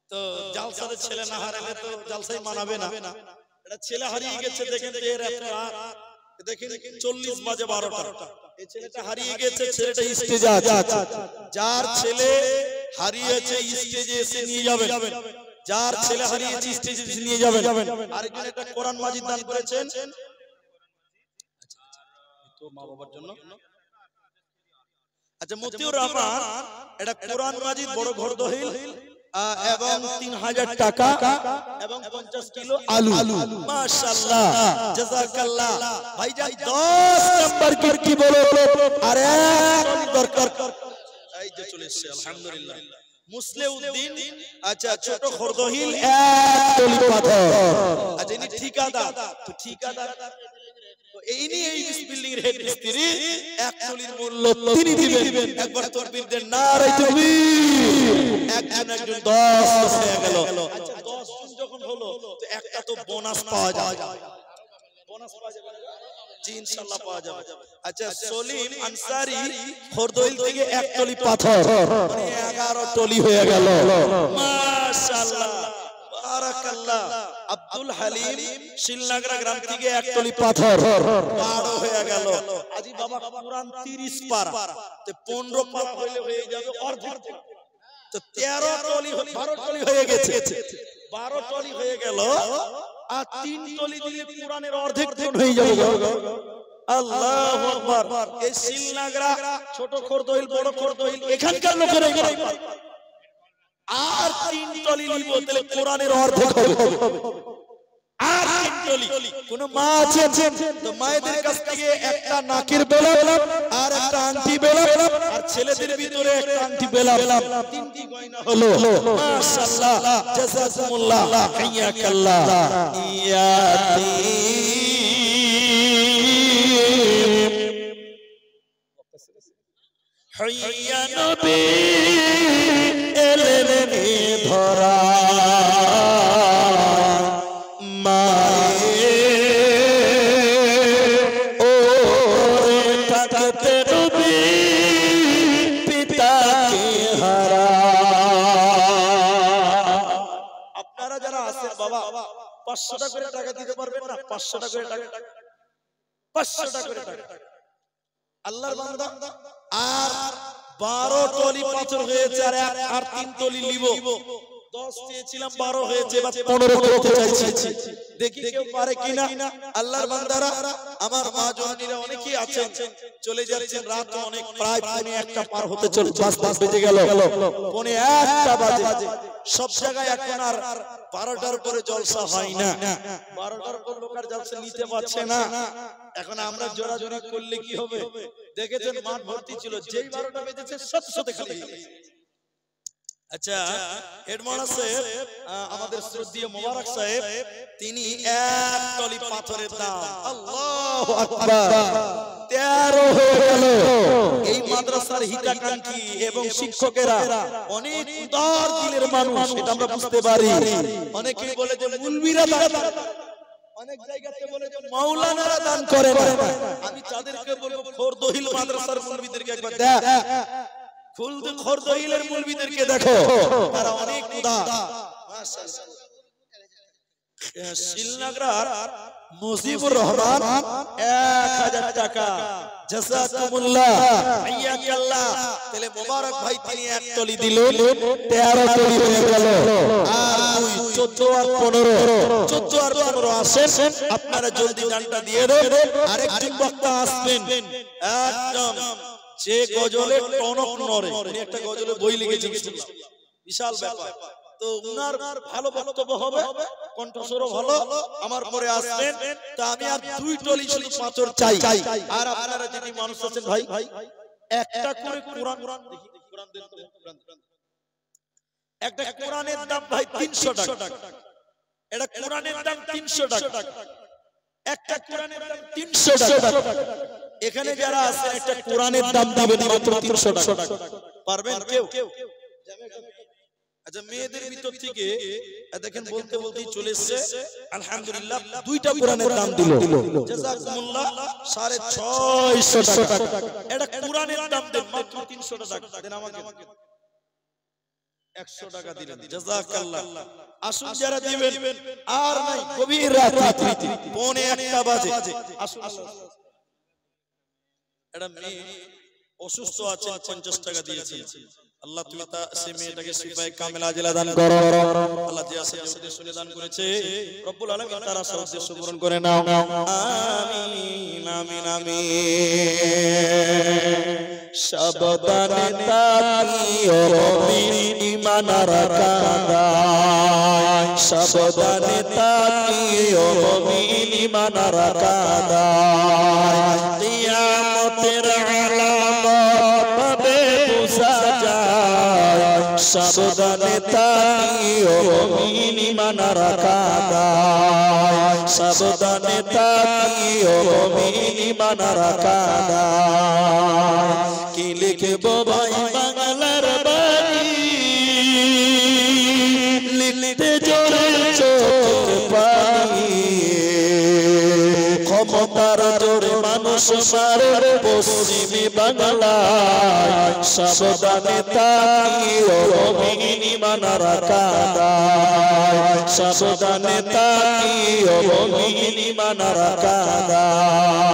[SPEAKER 1] তো জালসার ছেলে না হারালে তো জালসাই মানাবে না। এটা ছেলে হারিয়ে গেছে, দেখেন এর একটা, দেখেন 40 বাজে 12টা। এই ছেলেটা হারিয়ে গেছে, ছেলেটা স্টেজে আছে। যার ছেলে হারিয়েছে স্টেজে এসে নিয়ে যাবেন, যার ছেলে হারিয়েছে স্টেজে এসে নিয়ে যাবেন। আরেকজন একটা কোরআন মাজিদ দান করেছেন তো মা বাবার জন্য। আচ্ছা, মতিউর রহমান এটা কোরআন মাজিদ বড় খোরদহিল এবং 3000 টাকা এবং 50 কিলো আলু। মাশাআল্লাহ, জাযাকাল্লাহ। ভাইজান 10 নাম্বার কি বলো? আর 1 দরকার। এই যে চলে এসেছে, আলহামদুলিল্লাহ। মুসলিউদ্দিন, আচ্ছা, ছোট খোরদহিল 1 টলি পাথর। আচ্ছা, ইনি ঠিকাদার। তো ঠিকাদার এই নিয়ে এই বিল্ডিং এর হেড মিস্ত্রি 1 টলির মূল্য তিনি দিবেন। একবার তাকবীর দেন, নারে তাকবীর। একজন 10 হয়ে গেল। আচ্ছা, 10 জন যখন হলো তো একটা তো বোনাস পাওয়া যাবে। বোনাস পাওয়া যাবে জি, ইনশাআল্লাহ পাওয়া যাবে। আচ্ছা, সলিম আনসারী খোরদহিল থেকে 1 টলি পাথর, মানে 11 টলি হয়ে গেল। মাশাআল্লাহ, সুবহানাকাল্লাহ আব্দুল হালিম শিলনাগরা গ্রাম থেকে একতলি পাথর পাড় হয়ে গেল। আজি বাবা কুরআন 30 পারা, তো 15 পারা হইলে হয়ে যাবে অর্ধেক, তো 13 টলি 12 টলি হয়ে গেছে, 12 টলি হয়ে গেল, আর 3 টলি দিলে কুরআনের অর্ধেক হয়ে যাবে। আল্লাহু আকবার। এই শিলনাগরা ছোট খরদইল বড় খরদইল এখানকার লোকেরা আর 3 টলি নিব তাহলে কোরআনের অর্ধেক হবে। আর 3 টলি কোন মা আছে তো মায়েদের কাছ থেকে একটা নাকের বেলা আর একটা আংটি বেলা আর ছেলেদের ভিতরে একটা আংটি বেলা, তিনটি গয়না হলো। মাশাআল্লাহ, জাযাকুমুল্লাহ, হাইয়াকাল্লাহ। ইয়াতি হাইয়া নবী এলেন ধরা মায়ে ওরে থাকতে নবী পিতাকে হারা। আপনারা যারা আছেন বাবা 500 টাকা করে টাকা দিতে পারবেন না? 500 টাকা করে টাকা, 500 টাকা করে টাকা। আল্লাহর বান্দা আর 12 টলি পাথর হয়েছে, আর 3 টলি নিব। 10 চেয়েছিলাম 12 হয়েছে, এবার 15 করতে চাইছি, দেখি কেউ পারে কিনা। আল্লাহর বান্দারা আমার মা জননীরা অনেকেই আছেন, চলে যাচ্ছেন, রাত অনেক, প্রায় 1:45 পার হতে চলে, 5 বেজে গেল, 1:45 বাজে। সব জায়গায় এখন আর 12টার পরে জলসা হয় না, 12টার পর লোকের জলসা নিতে পারছে না। এখন আমরা জোরাজোরি করলে কি হবে? দেখেছেন মাঠ ভর্তি ছিল, যেই 12টা বেজেছে সাথে সাথে খালি। আচ্ছা, হেডমাস্টার সাহেব, আমাদের শ্রদ্ধেয় মোবারক সাহেব, তিনি এক টলি পাথরের দাম আল্লাহু আকবার 13 হয়ে গেল। এই মাদ্রাসার হিতাকাঙ্ক্ষী এবং শিক্ষকেরা অনেক উদার দিলের মানুষ, এটা আমরা বুঝতে পারি। অনেকেই বলে যে মুলবিরা দান, অনেক জায়গাতে বলে যে মাওলানারা দান করে না। আমি তাদেরকে বলবো খোরদহিল মাদ্রাসার মুলবিদেরকে একবার দেখ, খোরদহিলের মুলবিদেরকে দেখো, তারা অনেক উদার। মাশাআল্লাহ। শিলনাগরার মুজিবুর রহমান 1000 টাকা, জাযাকুমুল্লাহ, হাইয়াকাল্লাহ। তাহলে মোবারক ভাই তিনি এক টলি দিল, 13 টলি হয়ে গেল। আর 2 14 আর 15 আসেন, আপনারা জলদি দানটা দিয়ে দেন। আরেকজন বক্তা আসবেন, একদম যে গজলে টনক নরে, উনি একটা গজলে বই লিখেছেন, বিশাল ব্যাপার। তো উনার ভালো বক্তব্য হবে, কণ্ঠস্বর ভালো, আমার পরে আসবেন। তা আমি আর 2 টলি শুধু পাথর চাই। আর আপনারা যদি মানুষ আছেন ভাই, একটা করে কোরআন দেখি, কোরআন দেন তো, কোরআন। একটা কোরআনের দাম ভাই 300 টাকা, এটা কোরআনের দাম 300 টাকা, একটা কোরআনের দাম 300 টাকা। এখানে যারা আছেন একটা কোরআনের দাম দিবেন মাত্র 300 টাকা, পারবেন কেউ? আচ্ছা, মেয়েদের ভিতর থেকে দেখেন বলতে বলতেই চলে এসেছে, আলহামদুলিল্লাহ 2টা কোরআনের দাম দিল, জাযাকুমুল্লাহ 650 টাকা। এটা কোরআনের দাম দেন মাত্র 300 টাকা, দেন আমাকে 100 টাকা দিলেন, জাযাকাল্লাহ। আসুন যারা দিবেন, আর নাই গভীর রাত্রি 1:45 বাজে, আসুন। এটা মেয়ে অসুস্থ আছে, 50 টাকা দিয়েছে। আল্লাহ তুমি তা সে মেয়েটাকে শিফায়ে কামিলা আজলা দান করো। আল্লাহ যে আছে শুনে দান করেছে, রব্বুল আলামিন তারা সব উদ্দেশ্য পূরণ করে নাও। আমিন আমিন আমিন। সাবধানে তাকিও মুমিন ঈমানার কাদায়, সাবধানে তাকিও মুমিন ঈমানার কাদায়। কিয়ামতের আলামত পাবে বুঝা যায়, সাবধানে তাকিও মুমিন ঈমানার কাদায়, সাবধানে তাকিও মুমিন ঈমানার কাদায়। কি লিখবো ভাই বাংলার বাড়ি, লিখতে জোরে চোখ পানি, ক্ষমতার জোরে মানুষ মারে পশ্চিমী বাংলায়, সাবধানে তাকিও ভগিনী মানারা কাদায়, সাবধানে তাকিও ভগিনী মানারা কাদায়।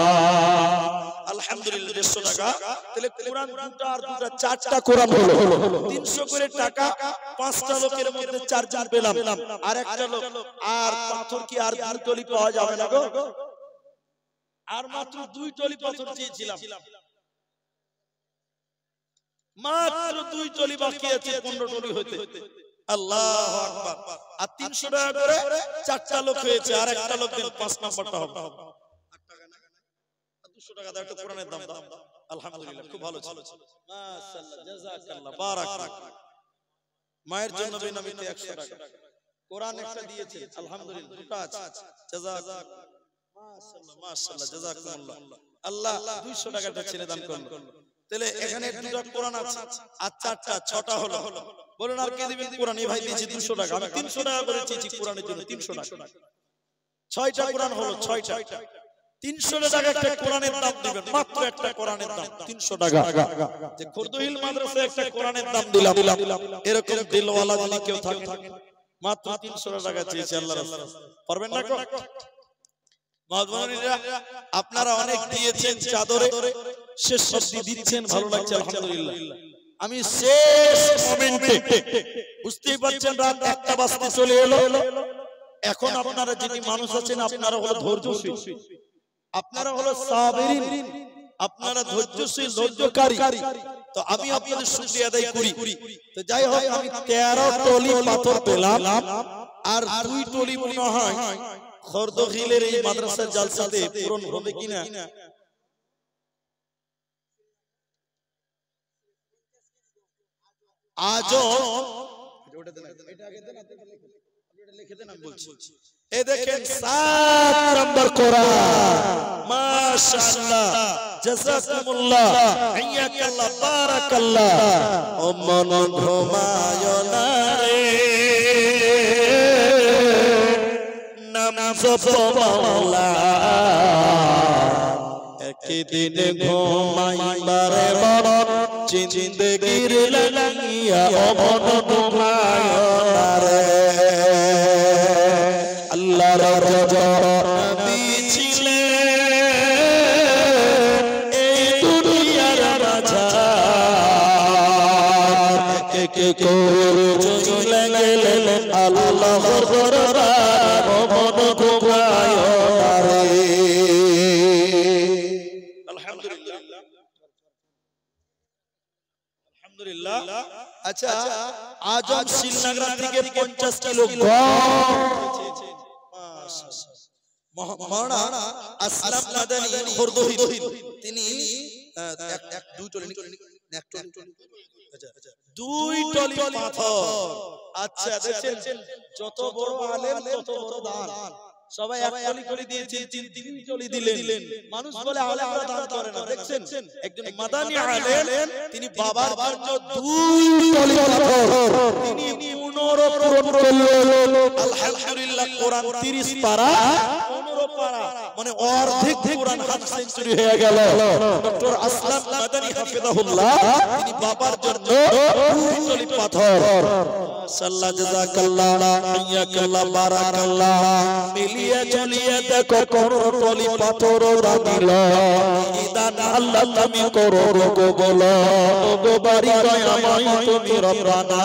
[SPEAKER 1] আলহামদুলিল্লাহ 150 টাকা। তাহলে কোরআন দুটো আর দুটো চারটা কোরআন হলো 300 করে টাকা। 5টা লোকের মধ্যে 4 জন পেলাম, আর একটা লোক। আর পাথর কি আর 2 টলি পাওয়া যাবে না গো? আর মাত্র 2 টলি পাথর চেয়েছিলাম, মাত্র 2 টলি বাকি আছে 15 টলি হইতে। আল্লাহু আকবার। আর 300 টাকা করে 4টা লোক হয়েছে, আর একটা লোক দেন 5 নাম্বারটা হবে 8 টাকা না, 200 টাকা দাও। একটা কোরআনের দাম দাও। আলহামদুলিল্লাহ খুব ভালো ছিল, মাশাআল্লাহ, জাযাকাল্লাহ, বারাকাল্লাহ। মায়ের জন্য বেনামিতে 100 টাকা কোরআন একটা দিয়েছে, আলহামদুলিল্লাহ। দুটো আছে, জাযাকাল্লাহ, মাশাআল্লাহ, মাশাআল্লাহ, জাযাকুমুল্লাহ। আল্লাহ 200 টাকাটা ছেড়ে দান করলো। তাহলে এখানে দুটো কোরআন আছে, আর 4টা 6টা হলো। বলুন আর কে দিবেন কোরআন? এই ভাই দিয়েছে 200 টাকা, আমি 300 টাকা করে চেয়েছি কোরআনের জন্য, 300 টাকা। 6টা কোরআন হলো, 6টা। 300 টাকা একটা কোরআনের দাম দিবেন, মাত্র একটা কোরআনের দাম 300 টাকা। যে খুরদুহিল মাদ্রাসায় একটা কোরআনের দাম দিলাম, এরকম দিলওয়ালা যদি কেউ থাকে, মাত্র 300 টাকা চেয়েছে আল্লাহর রাস্তায়। পারবেন না গো? আপনারা অনেক দিয়েছেন চাদরে, শেষ শব্দ দিচ্ছেন, ভালো লাগছে আলহামদুলিল্লাহ। আমি শেষ মোমেন্টে বুঝতেই পারছেন রাত 1টা বাজতে চলে এলো। এখন আপনারা যিনি মানুষ আছেন, আপনারা হলো ধৈর্যশীল, আপনারা হলো সাবিরিন, আপনারা ধৈর্যশীল, ধৈর্যকারী। তো আমি আপনাদের শুকরিয়া আদায় করি। তো যাই হোক, আমি 13 টলি পাথর পেলাম, আর 2 টলি মনে হয় খরদখিলের এই মাদ্রাসার জালসাতে পূরণ হবে কিনা। আজও এ দেখেন 7 নম্বর কোরআন, মাশাআল্লাহ, জাযাকুমুল্লাহ, হাইয়াকাল্লাহ, বারাকাল্লাহ। ও মন ঘুমায় না রে, নাম জপমাওলা, একদিন ঘুমাইবারে বড় জিন্দেগির লাগিয়া। ও মন ঘুমায় না রে, আল্লাহর নবী ছিলেন এই দুনিয়ার বাজার, কে করে চলে গেলেন আল্লাহর দরবার। মন ঘুমায় না রে। আলহামদুলিল্লাহ, আলহামদুলিল্লাহ। আচ্ছা, আজম শ্রীনগর থেকে 50 কিলো মহারানা আসলাম মাদানী খরদহিল, তিনি 2 টলি পাথর। আচ্ছা দেখেন, যত বড় আলেম তত বড় দান। সবাই 1 টলি করে দিয়েছেন, 3 টলি দিলেন। মানুষ বলে আলেমরা দান করে না। দেখছেন একজন মাদানী আলেম, তিনি বাবার জন্য 2 টলি পাথর তিনি পুনরুপূরণ করলেন। আলহামদুলিল্লাহ, কোরআন 30 পারা, 15 পারা, মানে অর্ধেক কোরআন হাফ সেঞ্চুরি হয়ে গেল। ডক্টর আসলাম মাদানী হাফিজাহুল্লাহ, তিনি বাবার জন্য 2 টলি পাথর। মাশাআল্লাহ, জাযাকাল্লাহ, হাইয়াকাল্লাহ, বারাকাল্লাহ। মিলিয়ে চলিয়ে দেখো কোন টলি পাথর দিল, ইদান আল্লাহ তুমি করো গো বলো, গো বাড়ি দয়াময় তুমি রব্বানা,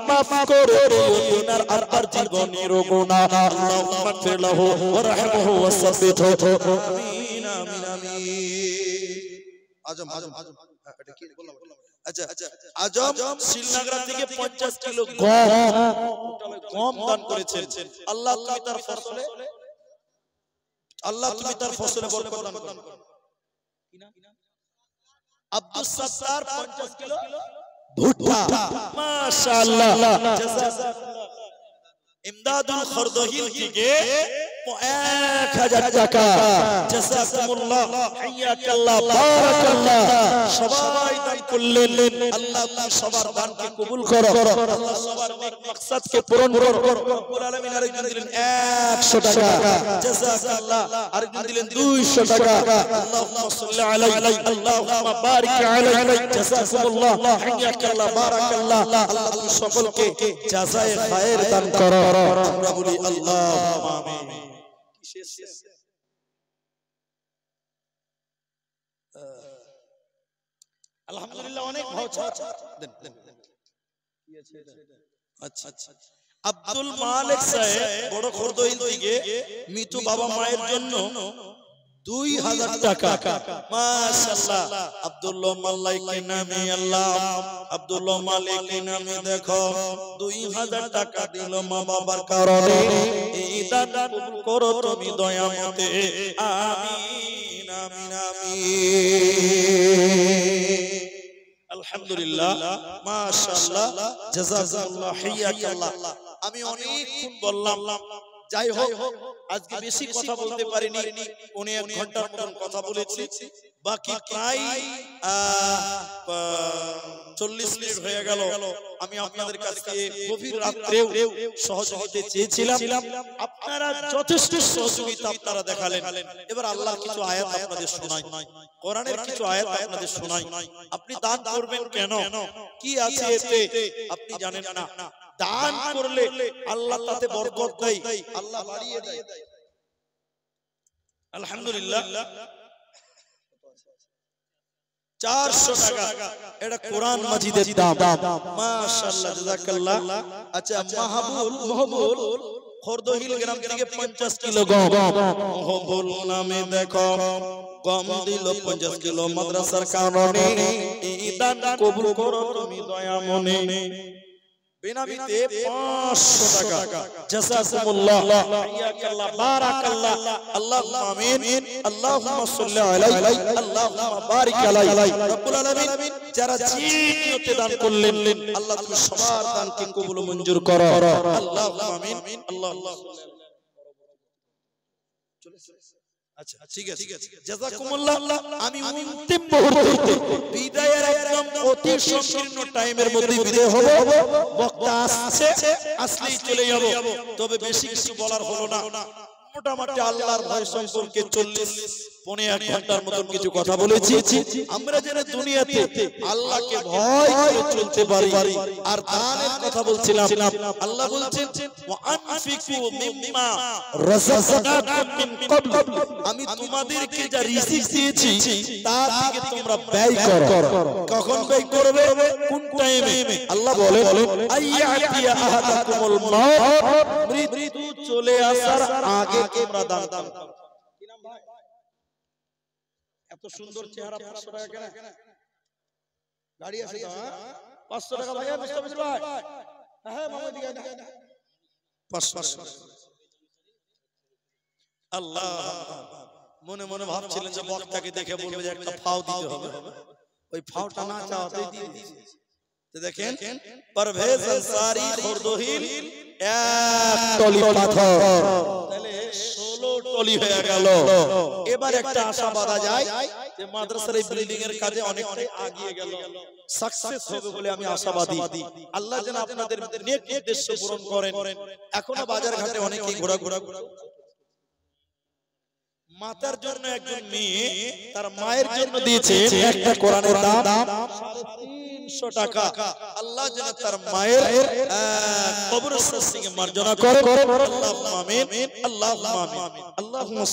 [SPEAKER 1] মাফ করে দিও দুনিয়ার আর জীবনের গুনাহ। আল্লাহুম্মা গফির লাহু ওয়ারহামহু ওয়াসাব্বিতহু। আমিন, আমিন, আমিন। আজম এটা কি বললাম? আচ্ছা, আজম শ্রীনগর থেকে 50 কিলো গম দান করেছেন। আল্লাহ তুমি তার ফসলে, আল্লাহ তুমি তার ফসলে বরকত দান করুন। আব্দুল সাত্তার 50 কিলো ভুট্টা, মাশাআল্লাহ, জাযাকাল্লাহ। ইমদাদুল খরদহিল থেকে 1000 টাকা জাযাকুমুল্লাহ হাইয়াকাল্লাহ বারাকাল্লাহ সবাই দান করলেন আল্লাহ তুমি সবার দানকে কবুল করো আল্লাহ সবার নেক মাকসাদকে পূরণ করো রব্বুল আলামিন আরেকজন দিলেন 100 টাকা জাযাকাল্লাহ আরেকজন দিলেন 200 টাকা আল্লাহুম্মা সাল্লি আলাইহি আল্লাহুম্মা বারিক আলাইহি জাযাকুমুল্লাহ হাইয়াকাল্লাহ বারাকাল্লাহ আল্লাহ তুমি সকলকে জাযায়ে খায়ের দান করো আমরা বলি আল্লাহুম্মা আমিন আলহামদুলিল্লাহ অনেক ভাউচার দেন কি আছে এটা আচ্ছা আচ্ছা আব্দুল মালিক সাহেব বড় খরদইল থেকে মিতু বাবা মায়ের জন্য 2000 টাকা মাশাআল্লাহ আব্দুল্লাহ মালিকের নামে আল্লাহ আব্দুল্লাহ মালিকের নামে দেখো 2000 টাকা দিল মা বাবার কারণে এই দান কবুল করো তুমি দয়ামতে আমিন আমিন আমিন আলহামদুলিল্লাহ মাশাআল্লাহ জাযাকাল্লাহ হাইয়াকাল্লাহ আমি অনেকক্ষণ বললাম যাই হোক আজকে বেশি কথা বলতে পারিনি 1 ঘন্টার মতন কথা বলেছি বাকি প্রায় 40 মিনিট হয়ে গেল আমি আপনাদের কাছে গভীর রাত্রেও সহযোগিতা চেয়েছিলাম আপনারা যথেষ্ট সহযোগিতা আপনারা দেখালেন এবার আল্লাহ কিছু আয়াত আপনাদের শোনাই কোরআনের কিছু আয়াত আপনাদের শোনাই আপনি দান করবেন কেন কি আছে এতে আপনি জানেন না দান করলে আল্লাহ তাতে বরকত দেয় আল্লাহ বাড়িয়ে দেয় আলহামদুলিল্লাহ 400 টাকা এটা কোরআন মাজিদের দাম মাশাআল্লাহ জাযাকাল্লাহ আচ্ছা মাহবুল খরদহিল গ্রাম থেকে 50 কিলো গম মাহবুল নামে দেখো গম দিল 50 কিলো মাদ্রাসার কারণে এই দান কবুল করো তুমি দয়া মনে বেনামিতে 500 টাকা জাযাকুমুল্লাহ হাইয়াকাল্লাহ বারাকাল্লাহ আল্লাহুম্মা আমিন আল্লাহুম্মা সাল্লি আলাইহি আল্লাহুম্মা বারিক আলাইহি রব্বুল আলামিন যারা জিনিয়তে দান করলেন আল্লাহ তুমি সবার দানকে কবুল মঞ্জুর করো আল্লাহুম্মা আমিন আল্লাহুম্মা আচ্ছা ঠিক আছে জাযাকুমুল্লাহ আমি অন্তিম মুহূর্তে বিদায়ের একদম অতি সংকীর্ণ টাইমের মধ্যে বিদায় হব বক্তা আসছে আসলেই চলে যাব তবে বেশি কিছু বলার হলো না মোটামুটি আল্লাহর ভয় সম্পর্কে 40-15 ঘন্টার মতন কিছু কথা বলেছি আমরা যেন দুনিয়াতে আল্লাহকে ভয় করে চলতে পারি আর দানের কথা বলছিলাম আল্লাহ বলছেন ওয়া আনফিকু মিম্মা রাযাকনাকুম মিন ক্বাবল আমি তোমাদেরকে যা রিজিক দিয়েছি তা থেকে তোমরা ব্যয় করো কখন ব্যয় করবে কোন টাইমে আল্লাহ বলেন আইয়াতিয়া আহাদাকুমুল মাউত মৃত্যু চলে আসার আগে তোমরা দান করো কি নাম ভাই এত সুন্দর চেহারা 500 টাকা কেন গাড়ি আছে তো 500 টাকা ভাই মুস্তাফিজ ভাই হ্যাঁ মামা দিকে 500 আল্লাহ মনে মনে ভাবছিলেন যে বক্তাকে দেখে বলবে যে একটা ফাও দিতে হবে ওই ফাওটা না চাওয়াতেই দিয়ে দিয়েছে তো দেখেন পারভেজ আনসারী খরদহিল এক টলি পাথর তাহলে 16 টলি হয়ে গেল এবার একটা আশা বাঁধা যায় যে মাদ্রাসার এই বিল্ডিং এর কাজে অনেকটাই এগিয়ে গেল সাকসেস হবে বলে আমি আশাবাদী আল্লাহ যেন আপনাদের নেক উদ্দেশ্য পূরণ করেন এখনো বাজার ঘাটে অনেকেই ঘোরাঘুরি মাতার জন্য একজন মেয়ে তার মায়ের জন্য দিয়েছে একটা কোরআনের দাম 350 টাকা আল্লাহ যেন তার মায়ের কবরস্থান থেকে মার্জনা করে আল্লাহুম্মা আমিন আল্লাহুম্মা আমিন আল্লাহুম্মা